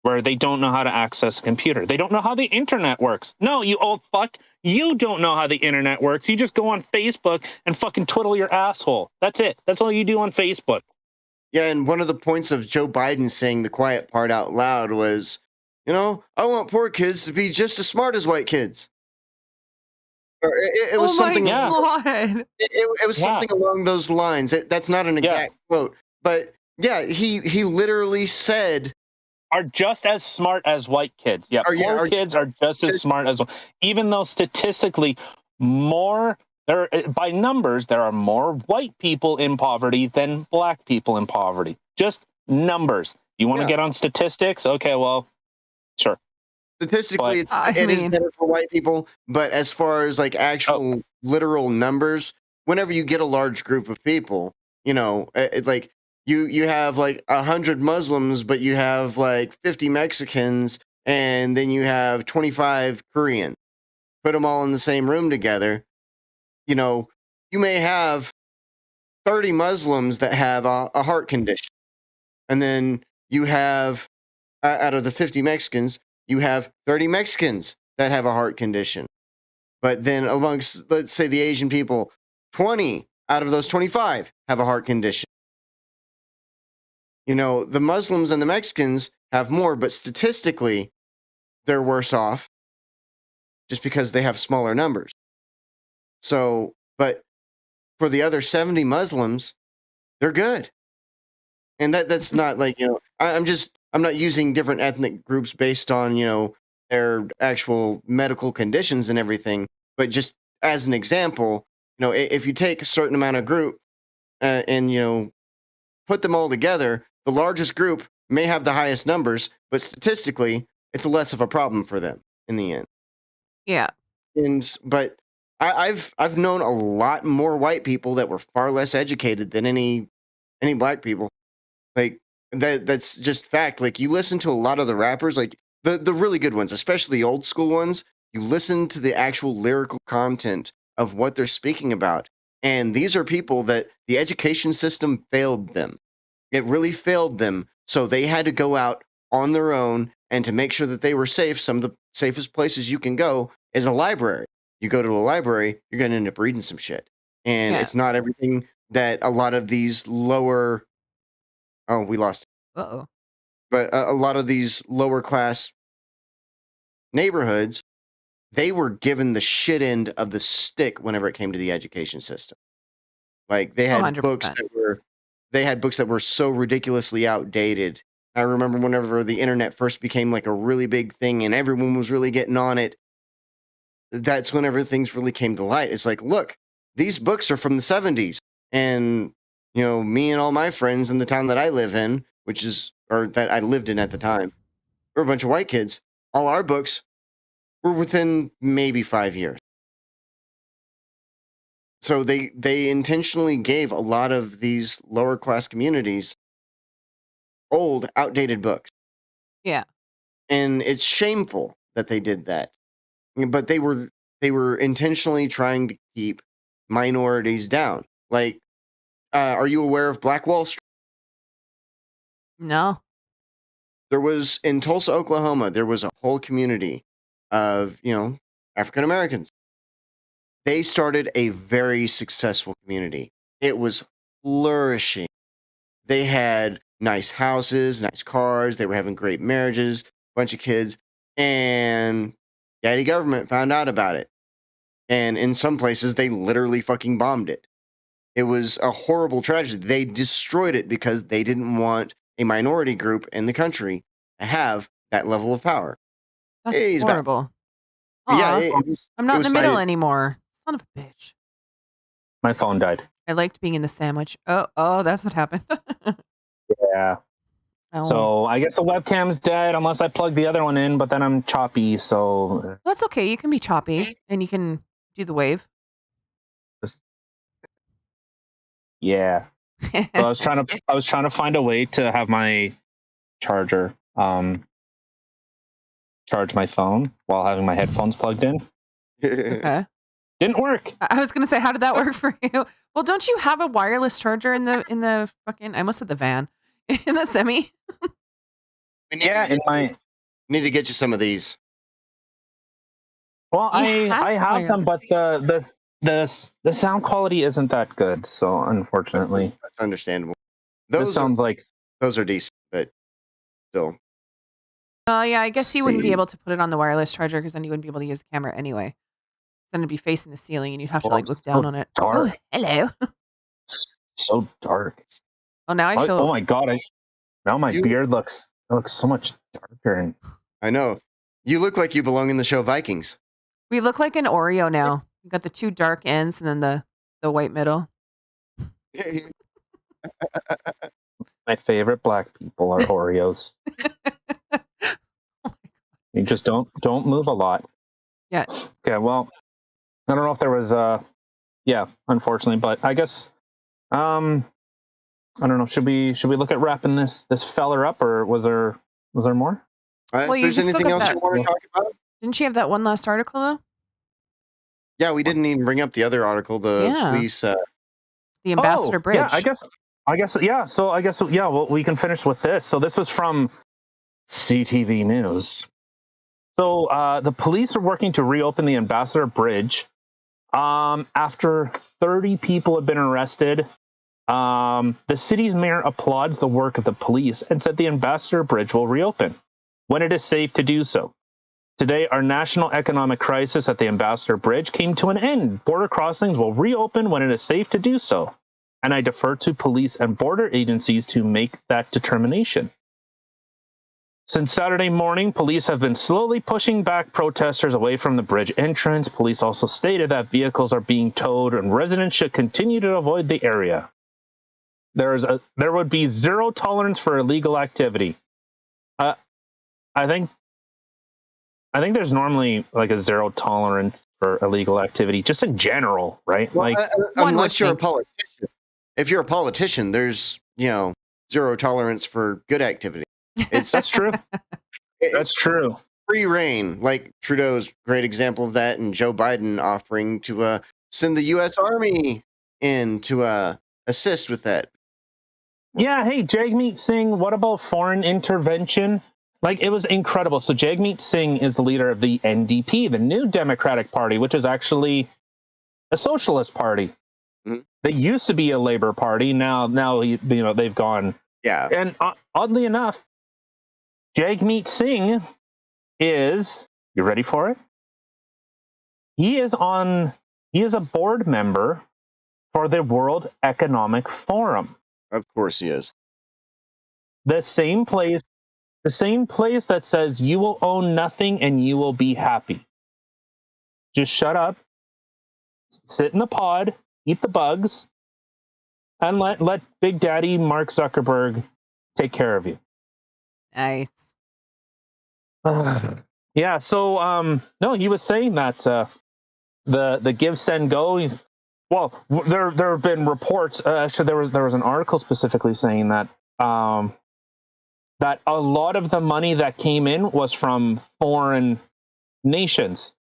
where they don't know how to access a computer. They don't know how the internet works. No, you old fuck. You don't know how the internet works. You just go on Facebook and fucking twiddle your asshole. That's it. That's all you do on Facebook. Yeah, and one of the points of Joe Biden saying the quiet part out loud was, I want poor kids to be just as smart as white kids. Or it was something. God. It was something along those lines. That's not an exact quote, but yeah, he literally said, "Are just as smart as white kids." Yeah, poor kids are just as smart as, even though statistically more. By numbers, there are more white people in poverty than black people in poverty. Just numbers. You want to get on statistics? Okay, well, sure. Statistically, it is better for white people, but as far as like actual literal numbers, whenever you get a large group of people, like you have like 100 Muslims, but you have like 50 Mexicans, and then you have 25 Koreans. Put them all in the same room together. You may have 30 Muslims that have a heart condition. And then you have, out of the 50 Mexicans, you have 30 Mexicans that have a heart condition. But then amongst, let's say, the Asian people, 20 out of those 25 have a heart condition. The Muslims and the Mexicans have more, but statistically, they're worse off just because they have smaller numbers. So, but for the other 70 Muslims, they're good. And that's not like, I'm not using different ethnic groups based on, their actual medical conditions and everything, but just as an example, if you take a certain amount of group and put them all together, the largest group may have the highest numbers, but statistically, it's less of a problem for them in the end. Yeah. But I've known a lot more white people that were far less educated than any black people. Like that's just fact. Like you listen to a lot of the rappers, like the really good ones, especially the old school ones, you listen to the actual lyrical content of what they're speaking about. And these are people that the education system failed them. It really failed them. So they had to go out on their own, and to make sure that they were safe, some of the safest places you can go is a library. You go to a library, you're going to end up reading some shit. And it's not everything that a lot of these lower. Oh, we lost. Uh-oh. But a lot of these lower class neighborhoods, they were given the shit end of the stick whenever it came to the education system. Like they had books that were so ridiculously outdated. I remember whenever the internet first became like a really big thing and everyone was really getting on it, that's whenever things really came to light. It's like, look, these books are from the 70s. And, me and all my friends in the town that I live in, or that I lived in at the time, we're a bunch of white kids. All our books were within maybe 5 years. So they intentionally gave a lot of these lower class communities old, outdated books. Yeah. And it's shameful that they did that. But they were intentionally trying to keep minorities down. Like, are you aware of Black Wall Street? No. There was, in Tulsa, Oklahoma, there was a whole community of, African Americans. They started a very successful community. It was flourishing. They had nice houses, nice cars. They were having great marriages, bunch of kids. And daddy government found out about it. And in some places, they literally fucking bombed it. It was a horrible tragedy. They destroyed it because they didn't want a minority group in the country to have that level of power. That's horrible. Yeah, I'm not in the middle anymore. Son of a bitch. My phone died. I liked being in the sandwich. Oh, that's what happened. Yeah. Oh. So I guess the webcam's dead unless I plug the other one in, but then I'm choppy, so That's okay. You can be choppy and you can do the wave. Yeah. So I was trying to find a way to have my charger charge my phone while having my headphones plugged in. Okay. Didn't work. I was gonna say, how did that work for you? Well, don't you have a wireless charger in the fucking? I almost said the van, in the semi. Yeah, need to get you some of these. Well, You I have them, wireless. but the sound quality isn't that good. So unfortunately, That's understandable. this sounds like Those are decent, but still. Yeah, I guess you wouldn't be see. able to put it on the wireless charger because then you wouldn't be able to use the camera anyway. Then it'd be facing the ceiling, and you'd have to Oh, like look down so on it. Oh, dark. hello. So dark. Oh, now I Oh feel. my god! Now my beard looks so much darker. And I know. You look like you belong in the show Vikings. We look like an Oreo now. You got the two dark ends and then the white middle. my favorite black people are Oreos. You just don't move a lot. Yeah. Okay. Well, I don't know if there was yeah, unfortunately, but I guess I don't know. Should we look at wrapping this feller up, or was there more? Well, If you there's just still anything got else that. you want to talk about? Didn't you have that one last article though? Yeah, we didn't even bring up the other article. The police. The Ambassador Bridge. Yeah, I guess yeah. So I guess yeah. Well, we can finish with this. So this was from CTV News. So the police are working to reopen the Ambassador Bridge after 30 people have been arrested. The city's mayor applauds the work of the police and said the Ambassador Bridge will reopen when it is safe to do so. Today, our national economic crisis at the Ambassador Bridge came to an end. Border crossings will reopen when it is safe to do so, and I defer to police and border agencies to make that determination. Since Saturday morning, police have been slowly pushing back protesters away from the bridge entrance. Police also stated that vehicles are being towed and residents should continue to avoid the area. There would be zero tolerance for illegal activity. I think there's normally like a zero tolerance for illegal activity, just in general, right? Well, like unless you're a politician. If you're a politician, there's zero tolerance for good activity. That's true. That's true. Free reign, like Trudeau's great example of that, and Joe Biden offering to send the U.S. Army in to assist with that. Yeah, hey, Jagmeet Singh, what about foreign intervention? Like, it was incredible. So Jagmeet Singh is the leader of the NDP, the New Democratic Party, which is actually a socialist party. Mm-hmm. They used to be a Labor Party. Now they've gone. Yeah. And oddly enough, Jagmeet Singh is, you ready for it? He is a board member for the World Economic Forum. Of course he is. The same place that says you will own nothing and you will be happy. Just shut up, sit in the pod, eat the bugs, and let Big Daddy Mark Zuckerberg take care of you. Nice. Yeah, so no, he was saying that the give send go. Well, there have been reports. Actually, there was an article specifically saying that that a lot of the money that came in was from foreign nations.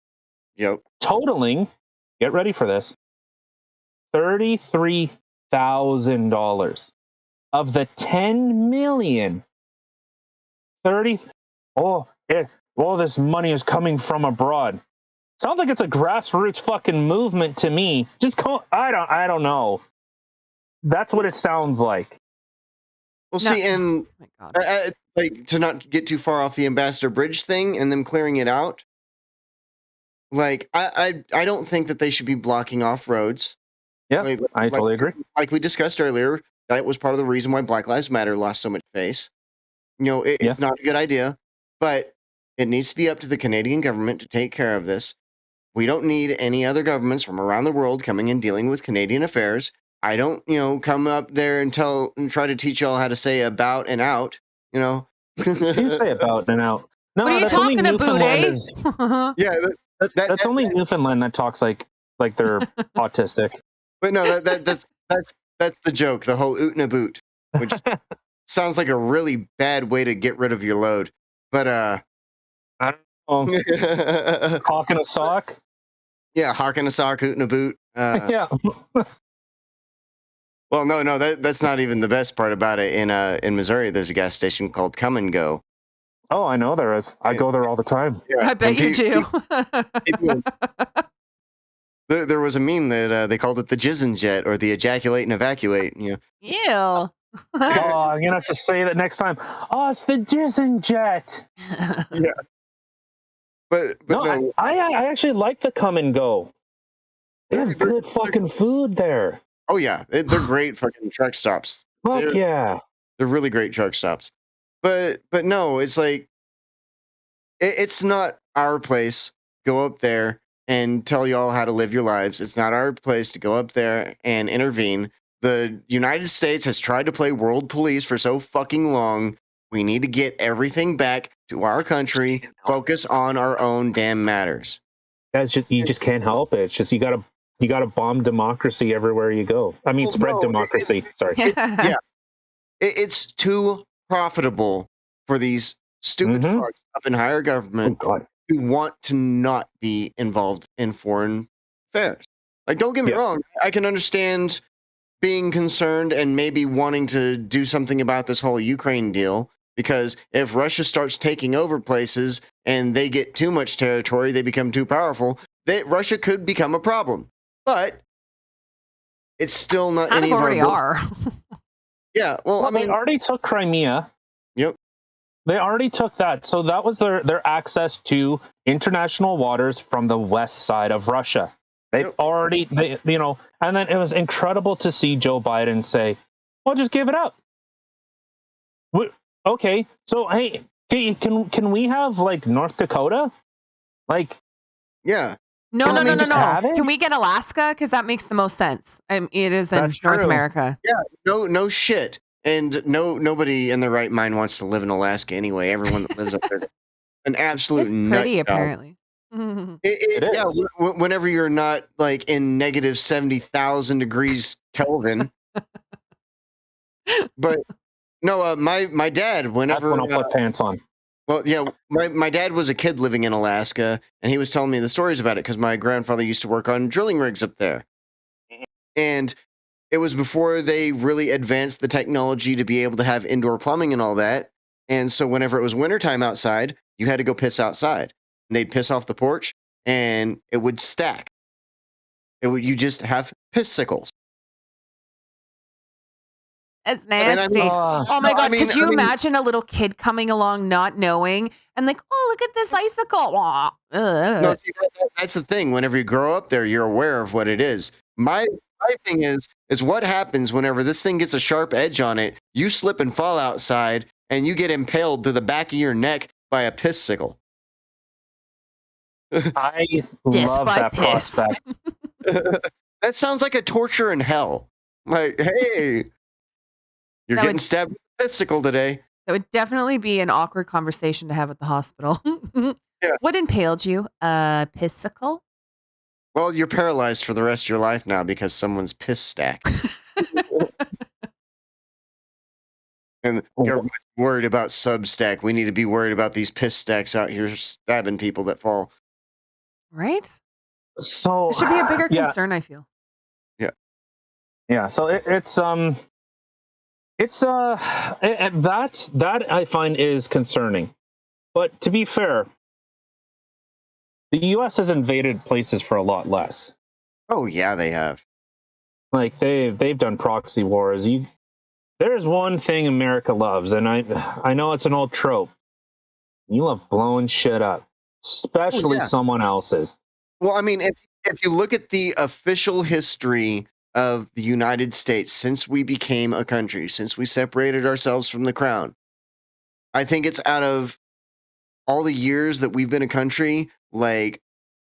Yep. Totaling, get ready for this, $33,000 of the 10 million. This money is coming from abroad. Sounds like it's a grassroots fucking movement to me. I don't know. That's what it sounds like. Well, see, and like to not get too far off the Ambassador Bridge thing and them clearing it out. Like, I don't think that they should be blocking off roads. Yeah, I totally agree. Like we discussed earlier, that was part of the reason why Black Lives Matter lost so much face. It's not a good idea, but it needs to be up to the Canadian government to take care of this. We don't need any other governments from around the world coming and dealing with Canadian affairs. I don't, come up there and try to teach y'all how to say about and out, You say about and out. No, what are you talking about, eh? Yeah, that's only Newfoundland that talks like they're autistic. But no, that's the joke. The whole oot and a boot, which sounds like a really bad way to get rid of your load. But I don't know. Cock in a sock. Yeah, hawking a sock, hooting a boot. Yeah. Well, no, that's not even the best part about it. In Missouri, there's a gas station called Come and Go. Oh, I know there is. I go there all the time. Yeah, I bet you do. people, there was a meme that they called it the jizzin' jet or the ejaculate and evacuate. You know, Ew. Oh, I'm gonna have to say that next time. Oh, it's the jizzin' jet. yeah. But no, I actually like the Come and Go. They have good fucking food there. Oh yeah, they're great fucking truck stops. Fuck yeah. They're really great truck stops. But no, it's like it's not our place. Go up there and tell y'all how to live your lives. It's not our place to go up there and intervene. The United States has tried to play world police for so fucking long. We need to get everything back to our country, focus on our own damn matters. That's just, you just can't help it. It's just you gotta bomb democracy everywhere you go. I mean, spread democracy. Sorry. Yeah. It's too profitable for these stupid fucks up in higher government who want to not be involved in foreign affairs. Like, don't get me wrong. I can understand being concerned and maybe wanting to do something about this whole Ukraine deal, because if Russia starts taking over places and they get too much territory, they become too powerful, Russia could become a problem. But it's still not kind any of already are. Yeah, well, I mean, they already took Crimea. Yep. They already took that. So that was their access to international waters from the west side of Russia. They've already, and then it was incredible to see Joe Biden say, well, just give it up. Okay, so hey, can we have like North Dakota? Like, yeah. No. Can we get Alaska? Because that makes the most sense. It is in North America. Yeah, no shit. And nobody in their right mind wants to live in Alaska anyway. Everyone that lives up there, an absolute it's pretty, apparently. It is. Yeah, whenever you're not like in negative 70,000 degrees Kelvin. But no, my dad, whenever that's when I'll put pants on. Well, yeah, my dad was a kid living in Alaska, and he was telling me the stories about it because my grandfather used to work on drilling rigs up there. And it was before they really advanced the technology to be able to have indoor plumbing and all that. And so whenever it was wintertime outside, you had to go piss outside. And they'd piss off the porch, and it would stack. You just have piss sickles. It's nasty. Oh my God. Could you imagine a little kid coming along not knowing and like, oh, look at this icicle. No, see, that's the thing. Whenever you grow up there, you're aware of what it is. My thing is what happens whenever this thing gets a sharp edge on it, you slip and fall outside and you get impaled to the back of your neck by a piss sickle. I love that prospect. That sounds like a torture in hell. Like, hey, you're getting stabbed with a piss sickle today. That would definitely be an awkward conversation to have at the hospital. Yeah. What impaled you? A piss sickle? Well, you're paralyzed for the rest of your life now because someone's piss stacked. And the government's worried about Substack. We need to be worried about these piss stacks out here stabbing people that fall. Right? So it should be a bigger concern, I feel. Yeah. Yeah. So that I find is concerning. But to be fair, the U.S. has invaded places for a lot less. Oh yeah, they have. Like they've done proxy wars. There's one thing America loves, and I know it's an old trope. You love blowing shit up, especially someone else's. Well, I mean, if you look at the official history of the United States since we became a country, since we separated ourselves from the crown, I think it's out of all the years that we've been a country, like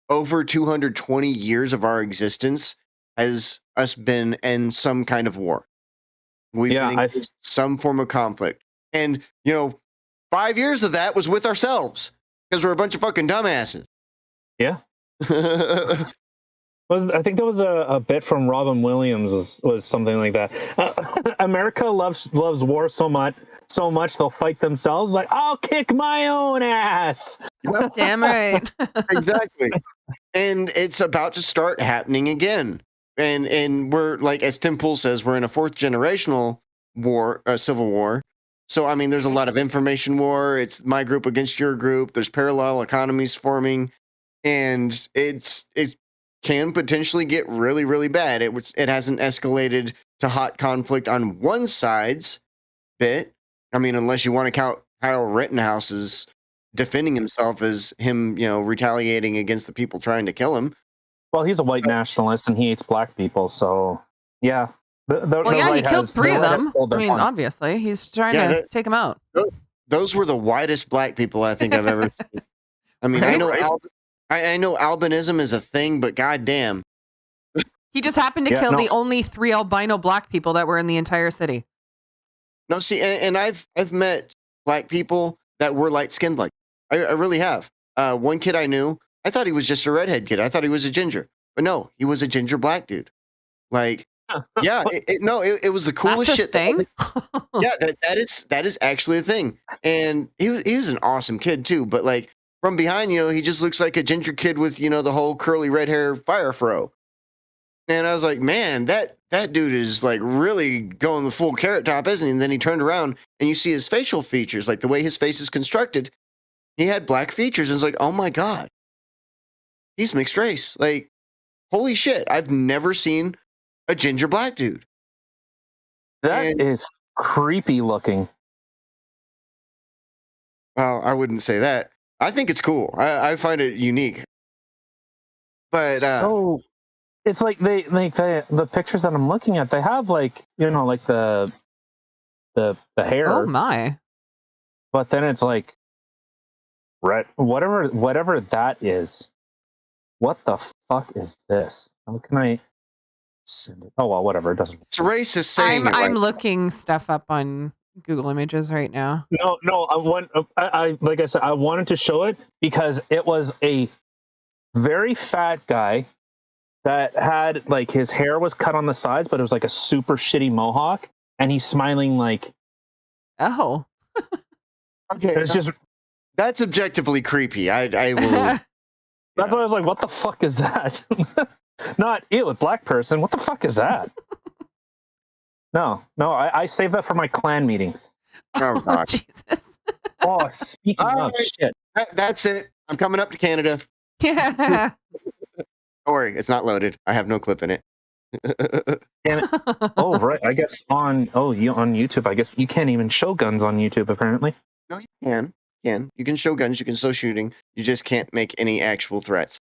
over 220 years of our existence has us been in some kind of war. We've been in some form of conflict. And, 5 years of that was with ourselves because we're a bunch of fucking dumbasses. Yeah. Well, I think there was a bit from Robin Williams was something like that. America loves war so much they'll fight themselves. Like, I'll kick my own ass. Damn right. Exactly. And it's about to start happening again. And we're like, as Tim Pool says, we're in a fourth generational war, civil war. So I mean, there's a lot of information war. It's my group against your group. There's parallel economies forming, and it can potentially get really really bad. It hasn't escalated to hot conflict on one side's bit. I mean, unless you want to count Kyle Rittenhouse's defending himself as him, retaliating against the people trying to kill him. Well, he's a white nationalist and he hates black people, so yeah. He killed 3 of them. I mean, obviously, he's trying to take them out. Those were the whitest black people I think I've ever seen. I mean, I know albinism is a thing, but goddamn, he just happened to kill the only 3 albino black people that were in the entire city. No, see, and I've met black people that were light skinned like. I really have. One kid I knew, I thought he was just a redhead kid. I thought he was a ginger, but no, he was a ginger black dude. Like, yeah, it was the coolest shit thing. Yeah, that is actually a thing, and he was an awesome kid too. But like from behind, he just looks like a ginger kid with the whole curly red hair fire fro. And I was like, man, that dude is like really going the full carrot top, isn't he? And then he turned around and you see his facial features, like the way his face is constructed. He had black features, and it's like, oh my God, he's mixed race. Like, holy shit, I've never seen a ginger black dude. That is creepy looking. Well, I wouldn't say that. I think it's cool. I find it unique. But so it's like the pictures that I'm looking at, they have like like the hair. Oh my! But then it's like red, whatever that is. What the fuck is this? How can I send it? Oh well, whatever. It doesn't. It's racist saying I'm looking stuff up on Google Images right now. No. I like I said, I wanted to show it because it was a very fat guy that had like his hair was cut on the sides, but it was like a super shitty mohawk, and he's smiling like. Oh. Okay. It's just that's objectively creepy. I will. That's why I was like, what the fuck is that? Not ew, a black person. What the fuck is that? No, I save that for my clan meetings. Oh God. Jesus. Oh, speaking of shit. That's it. I'm coming up to Canada. Yeah. Don't worry, it's not loaded. I have no clip in it. Oh, right. I guess on YouTube, I guess you can't even show guns on YouTube, apparently. No, you can. You can show guns, you can show shooting. You just can't make any actual threats.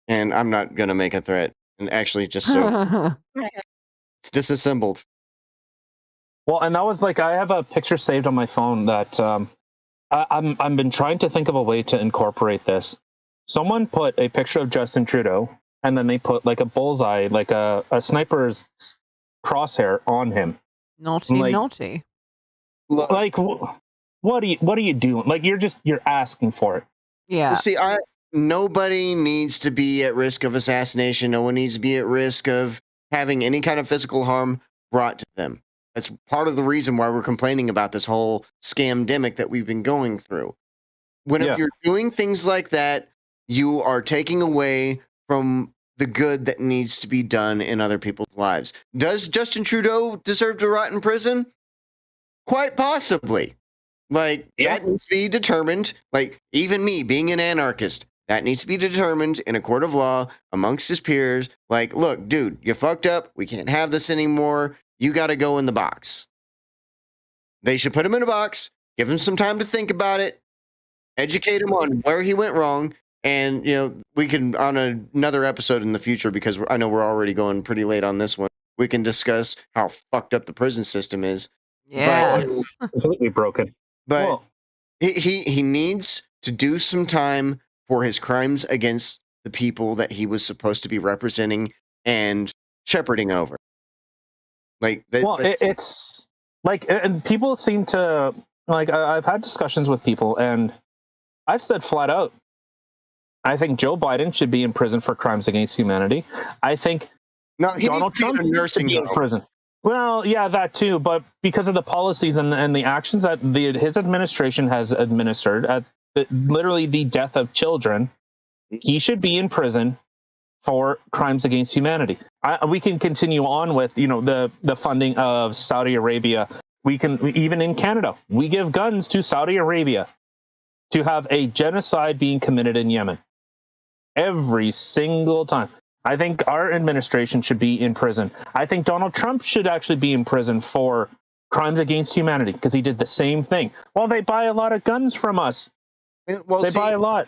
And I'm not going to make a threat. And actually, just so it's disassembled. Well, and that was like, I have a picture saved on my phone that I've been trying to think of a way to incorporate this. Someone put a picture of Justin Trudeau, and then they put like a bullseye, like a sniper's crosshair on him. Naughty. Like, what are you doing? Like, you're asking for it. Yeah. See, nobody needs to be at risk of assassination. No one needs to be at risk of having any kind of physical harm brought to them. That's part of the reason why we're complaining about this whole scamdemic that we've been going through. Whenever you're doing things like that, you are taking away from the good that needs to be done in other people's lives. Does Justin Trudeau deserve to rot in prison? Quite possibly. Like, that needs to be determined. Like, even me being an anarchist, that needs to be determined in a court of law amongst his peers. Like, look, dude, you fucked up. We can't have this anymore. You got to go in the box. They should put him in a box, give him some time to think about it, educate him on where he went wrong. And, we can, on another episode in the future, because I know we're already going pretty late on this one, we can discuss how fucked up the prison system is. Yeah. It's completely broken. But he needs to do some time for his crimes against the people that he was supposed to be representing and shepherding over. Like, it's like, and people seem to like. I've had discussions with people, and I've said flat out, I think Joe Biden should be in prison for crimes against humanity. I think Donald Trump should be in prison. Well, yeah, that too, but because of the policies and the actions that his administration has administered at literally the death of children, he should be in prison for crimes against humanity. We can continue on with the funding of Saudi Arabia. We can, even in Canada, we give guns to Saudi Arabia to have a genocide being committed in Yemen every single time. I think our administration should be in prison. I think Donald Trump should actually be in prison for crimes against humanity because he did the same thing. Well, they buy a lot of guns from us. Well, They buy a lot.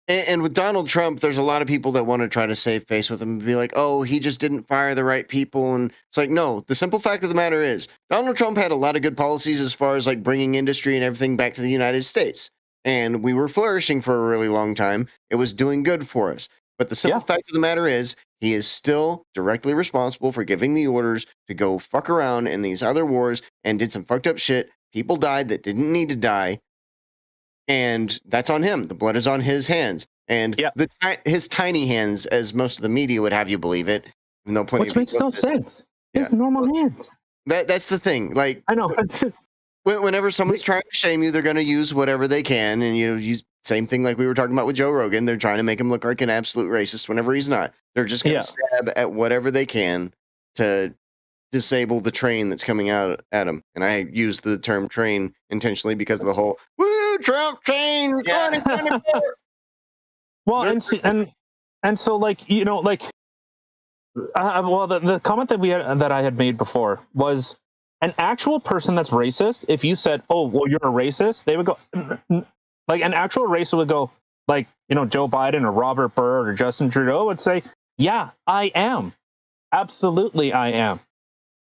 And with Donald Trump, there's a lot of people that want to try to save face with him and be like, oh, he just didn't fire the right people. And it's like, no, the simple fact of the matter is Donald Trump had a lot of good policies as far as like bringing industry and everything back to the United States. And we were flourishing for a really long time. It was doing good for us. But the simple fact of the matter is he is still directly responsible for giving the orders to go fuck around in these other wars and did some fucked up shit. People died that didn't need to die. And that's on him. The blood is on his hands, and his tiny hands, as most of the media would have you believe it. Which makes no sense. His normal hands. That's the thing. Like, I know. Whenever someone's trying to shame you, they're going to use whatever they can, and use same thing like we were talking about with Joe Rogan. They're trying to make him look like an absolute racist whenever he's not. They're just going to stab at whatever they can to disable the train that's coming out at him. And I use the term train intentionally because of the whole woo Trump train. Well, and so like well, the comment that I had made before was an actual person that's racist. If you said, "Oh, well, you're a racist," they would go like an actual racist would go like Joe Biden or Robert Byrd or Justin Trudeau would say, "Yeah, I am, absolutely, I am."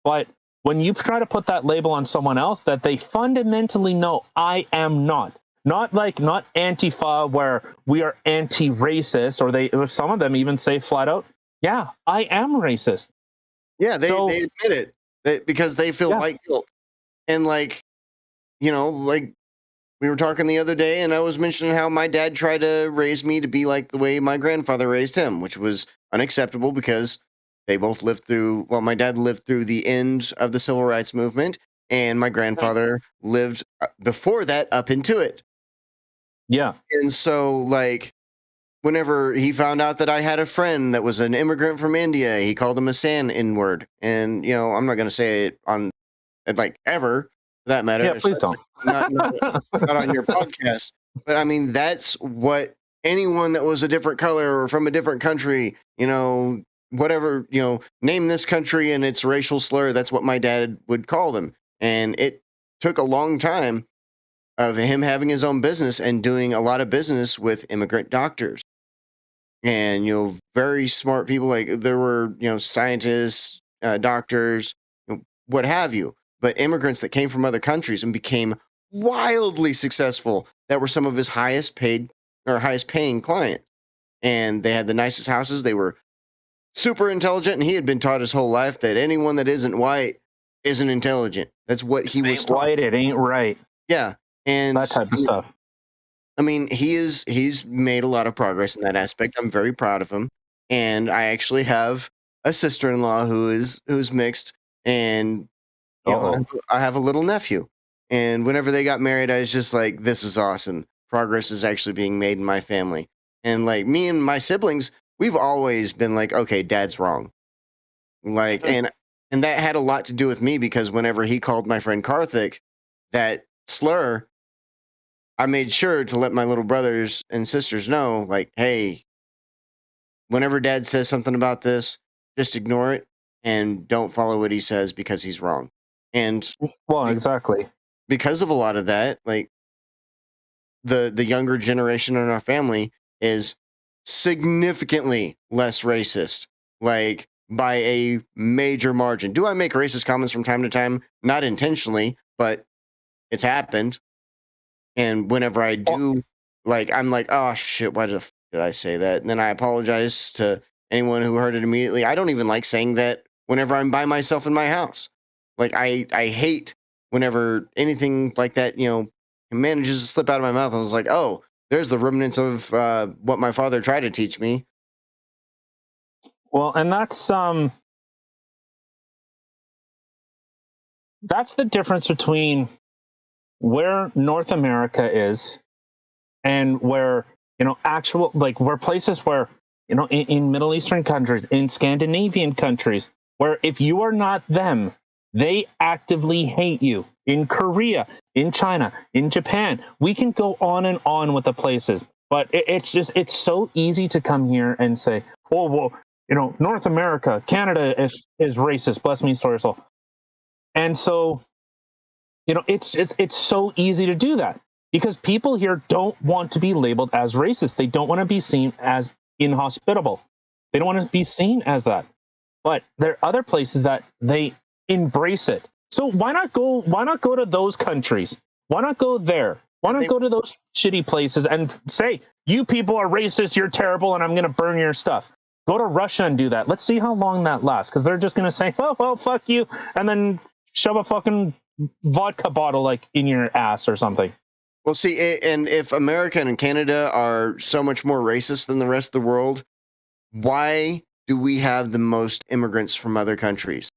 But when you try to put that label on someone else that they fundamentally know I am not Antifa where we are anti-racist, or some of them even say flat out, yeah, I am racist. Yeah, they admit it because they feel white guilt. And like we were talking the other day and I was mentioning how my dad tried to raise me to be like the way my grandfather raised him, which was unacceptable because they both lived through, well, my dad lived through the end of the civil rights movement and my grandfather lived before that up into it. Yeah. And so like whenever he found out that I had a friend that was an immigrant from India, he called him a San N-word. And I'm not going to say it on like ever for that matter. Yeah, please don't. Not on your podcast. But I mean, that's what anyone that was a different color or from a different country, whatever, name this country and its racial slur, that's what my dad would call them. And it took a long time of him having his own business and doing a lot of business with immigrant doctors. And, very smart people, like there were, scientists, doctors, what have you, but immigrants that came from other countries and became wildly successful that were some of his highest paying clients. And they had the nicest houses. They were super intelligent. And he had been taught his whole life that anyone that isn't white isn't intelligent. That's what he was taught. White, it ain't right. Yeah. And that type of stuff. I mean, he's made a lot of progress in that aspect. I'm very proud of him. And I actually have a sister-in-law who's mixed, and I have a little nephew. And whenever they got married, I was just like, this is awesome. Progress is actually being made in my family. And like me and my siblings, we've always been like, okay, dad's wrong. Like, and that had a lot to do with me because whenever he called my friend Karthik that slur, I made sure to let my little brothers and sisters know, like, hey, whenever dad says something about this, just ignore it and don't follow what he says because he's wrong. And exactly. Because of a lot of that, like the younger generation in our family is significantly less racist, like by a major margin. Do I make racist comments from time to time? Not intentionally, but it's happened. And whenever I do, like, I'm like, oh shit, why did I say that? And then I apologize to anyone who heard it immediately. I don't even like saying that whenever I'm by myself in my house. Like, I hate whenever anything like that, manages to slip out of my mouth. I was like, oh, there's the remnants of what my father tried to teach me. Well, and that's the difference between where North America is and where actual, like, where places where, in Middle Eastern countries, in Scandinavian countries, where if you are not them, they actively hate you. In Korea, in China, in Japan, we can go on and on with the places, but it's so easy to come here and say, oh, well, North America, Canada is racist, bless me, story soul. And so, it's so easy to do that because people here don't want to be labeled as racist. They don't want to be seen as inhospitable. They don't want to be seen as that. But there are other places that they embrace it. So why not go to those countries? Why not go there? Why not go to those shitty places and say, you people are racist, you're terrible, and I'm going to burn your stuff? Go to Russia and do that. Let's see how long that lasts, because they're just going to say, oh, well, fuck you, and then shove a fucking vodka bottle like in your ass or something. Well, see, and if America and Canada are so much more racist than the rest of the world, why do we have the most immigrants from other countries?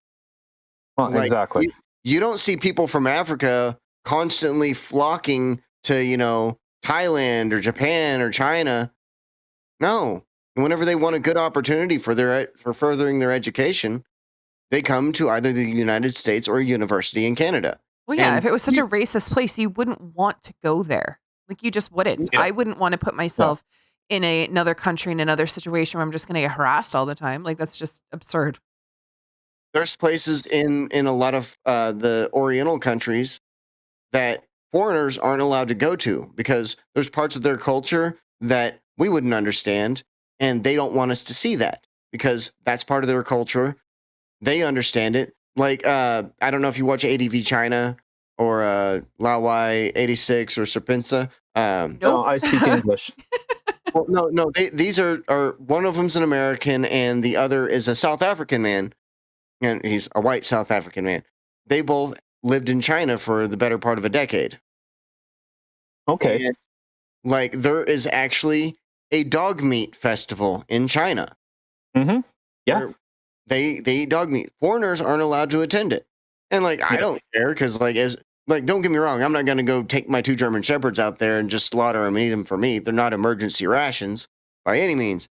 Well, Like, exactly. You don't see people from Africa constantly flocking to, Thailand or Japan or China. No. Whenever they want a good opportunity for furthering their education, they come to either the United States or a university in Canada. Well, yeah, And if it was such a racist place, you wouldn't want to go there. Like, you just wouldn't. Yeah. I wouldn't want to put myself in another country, in another situation where I'm just going to get harassed all the time. Like, that's just absurd. there's places in a lot of the Oriental countries that foreigners aren't allowed to go to because there's parts of their culture that we wouldn't understand, and they don't want us to see that because that's part of their culture. They understand it. Like, I don't know if you watch ADV China or Lawai 86 or Serpinsa. Nope. No, I speak English. Well, no, these are one of them's an American and the other is a South African man, and he's a white South African man. They both lived in China for the better part of a decade. Okay. And like there is actually a dog meat festival in China. Mm-hmm. Yeah. Where they eat dog meat. Foreigners aren't allowed to attend it. And like I don't care because don't get me wrong, I'm not gonna go take my 2 German shepherds out there and just slaughter them and eat them for meat. They're not emergency rations by any means.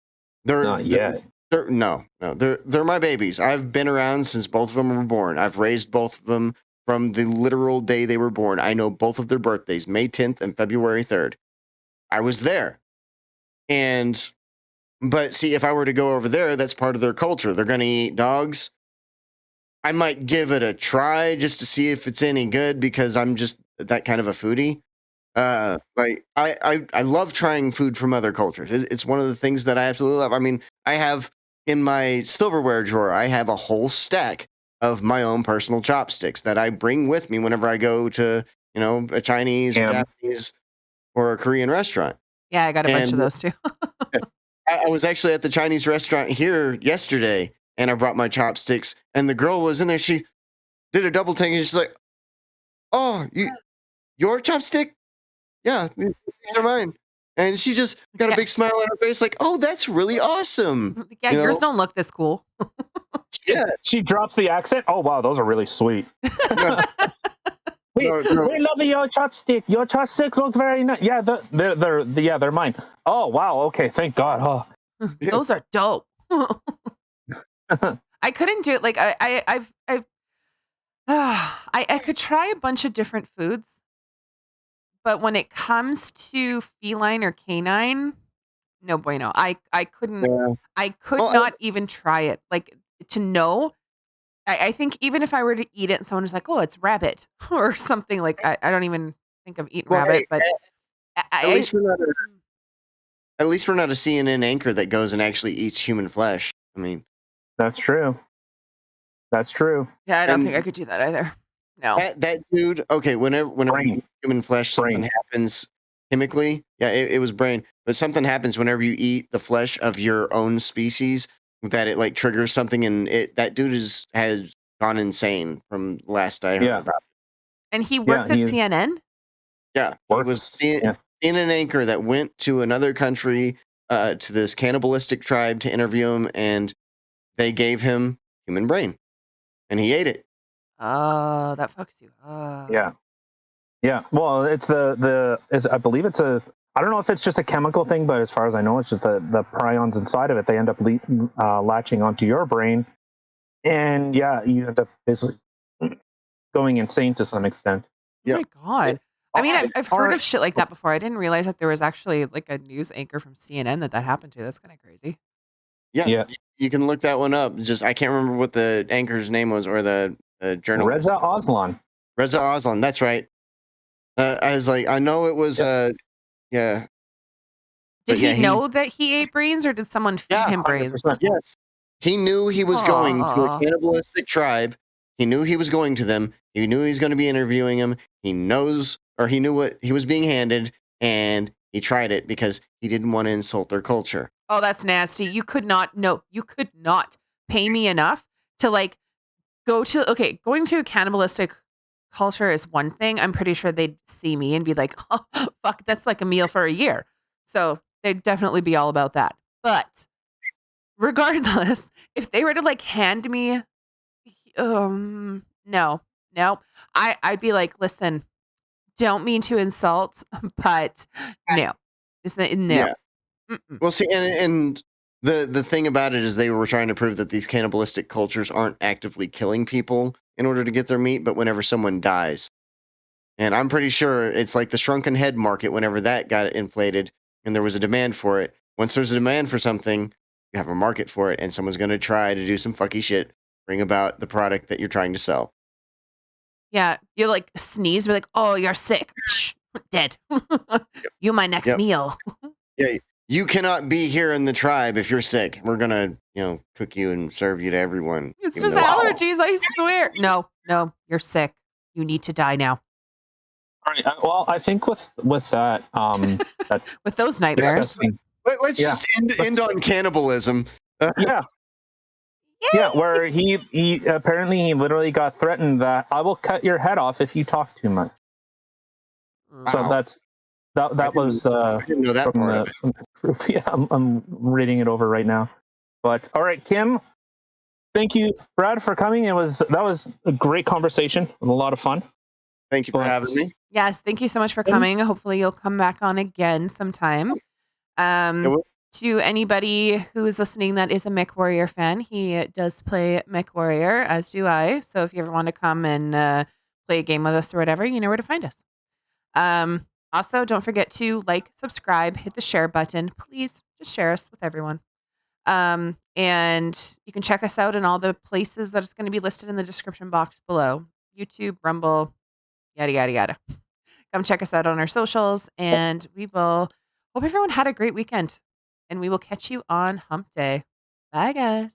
Not yet. They're my babies. I've been around since both of them were born. I've raised both of them from the literal day they were born. I know both of their birthdays, May 10th and February 3rd. I was there. But see, if I were to go over there, that's part of their culture. They're going to eat dogs. I might give it a try just to see if it's any good because I'm just that kind of a foodie. I love trying food from other cultures. It's one of the things that I absolutely love. I mean, I have in my silverware drawer, I have a whole stack of my own personal chopsticks that I bring with me whenever I go to, a Chinese, or Japanese, or a Korean restaurant. Yeah, I got a bunch of And those too. I was actually at the Chinese restaurant here yesterday, and I brought my chopsticks, and the girl was in there. She did a double take, and she's like, "Oh, your chopstick? Yeah, these are mine." And she just got a big smile on her face, like, "Oh, that's really awesome." Yeah, yours don't look this cool. Yeah. She drops the accent. Oh wow, those are really sweet. We love your chopstick. Your chopstick looks very nice. Yeah, they're mine. Oh wow, okay, thank God. Oh. Those are dope. I couldn't do it. Like I could try a bunch of different foods, but when it comes to feline or canine, no bueno. I couldn't. Yeah. I could not even try it. Like, to know. I think even if I were to eat it and someone was like, "Oh, it's rabbit," or something, like, I don't even think I've eaten rabbit, but at least we're not a CNN anchor that goes and actually eats human flesh. I mean, that's true. That's true. Yeah, I don't think I could do that either. No. That dude. Okay, whenever you eat human flesh, something happens chemically. Yeah, it was brain, but something happens whenever you eat the flesh of your own species that it like triggers something, and that dude has gone insane from last I heard about. And he worked at CNN? Yeah, he was CNN anchor that went to another country, to this cannibalistic tribe to interview him, and they gave him human brain, and he ate it. Oh, that fucks you. Yeah. Well, it's I believe it's I don't know if it's just a chemical thing, but as far as I know, it's just the prions inside of it. They end up latching onto your brain, and yeah, you end up basically going insane to some extent. Oh my God. I mean, I've All heard right. of shit like that before. I didn't realize that there was actually like a news anchor from CNN that happened to. That's kind of crazy. Yeah, you can look that one up. Just I can't remember what the anchor's name was or the journalist. Reza Aslan. Reza Aslan. That's right. I was like, I know it was. Yeah. Did Yeah, he know that he ate brains, or did someone feed him brains? 100%. Yes, he knew he was going to a Aw. cannibalistic tribe. He knew he was going to them. He knew he was going to be interviewing him. He knew what he was being handed, and he tried it because he didn't want to insult their culture. Oh, that's nasty. You could not pay me enough to like going to a cannibalistic culture is one thing. I'm pretty sure they'd see me and be like, oh, fuck, that's like a meal for a year. So they'd definitely be all about that. But regardless, if they were to like hand me, no, I'd be like, listen, don't mean to insult, but no, no. Yeah. Well, see, and the thing about it is they were trying to prove that these cannibalistic cultures aren't actively killing people in order to get their meat, but whenever someone dies. And I'm pretty sure it's like the shrunken head market whenever that got inflated and there was a demand for it. Once there's a demand for something, you have a market for it, and someone's going to try to do some fucky shit, bring about the product that you're trying to sell. Yeah, you like sneeze, be like, oh, you're sick. Psh, dead. You my next meal. Yeah, you cannot be here in the tribe if you're sick. We're gonna, cook you and serve you to everyone. It's just allergies, I swear. No, you're sick. You need to die now. All right. Well, I think with that, with those nightmares. Let's just end on cannibalism. Yeah, where he apparently he literally got threatened that I will cut your head off if you talk too much. Wow. So that was I didn't know that part of it. from the group. Yeah, I'm reading it over right now. But all right, Kim, thank you, Brad, for coming. That was a great conversation and a lot of fun. Thank you for having me. Yes, thank you so much for coming. Hopefully you'll come back on again sometime. To anybody who is listening that is a Mech Warrior fan, he does play Mech Warrior, as do I. So if you ever want to come and play a game with us or whatever, you know where to find us. Also, don't forget to like, subscribe, hit the share button. Please just share us with everyone. And you can check us out in all the places that it's going to be listed in the description box below. YouTube, Rumble, yada, yada, yada. Come check us out on our socials, and we will hope everyone had a great weekend. And we will catch you on Hump Day. Bye, guys.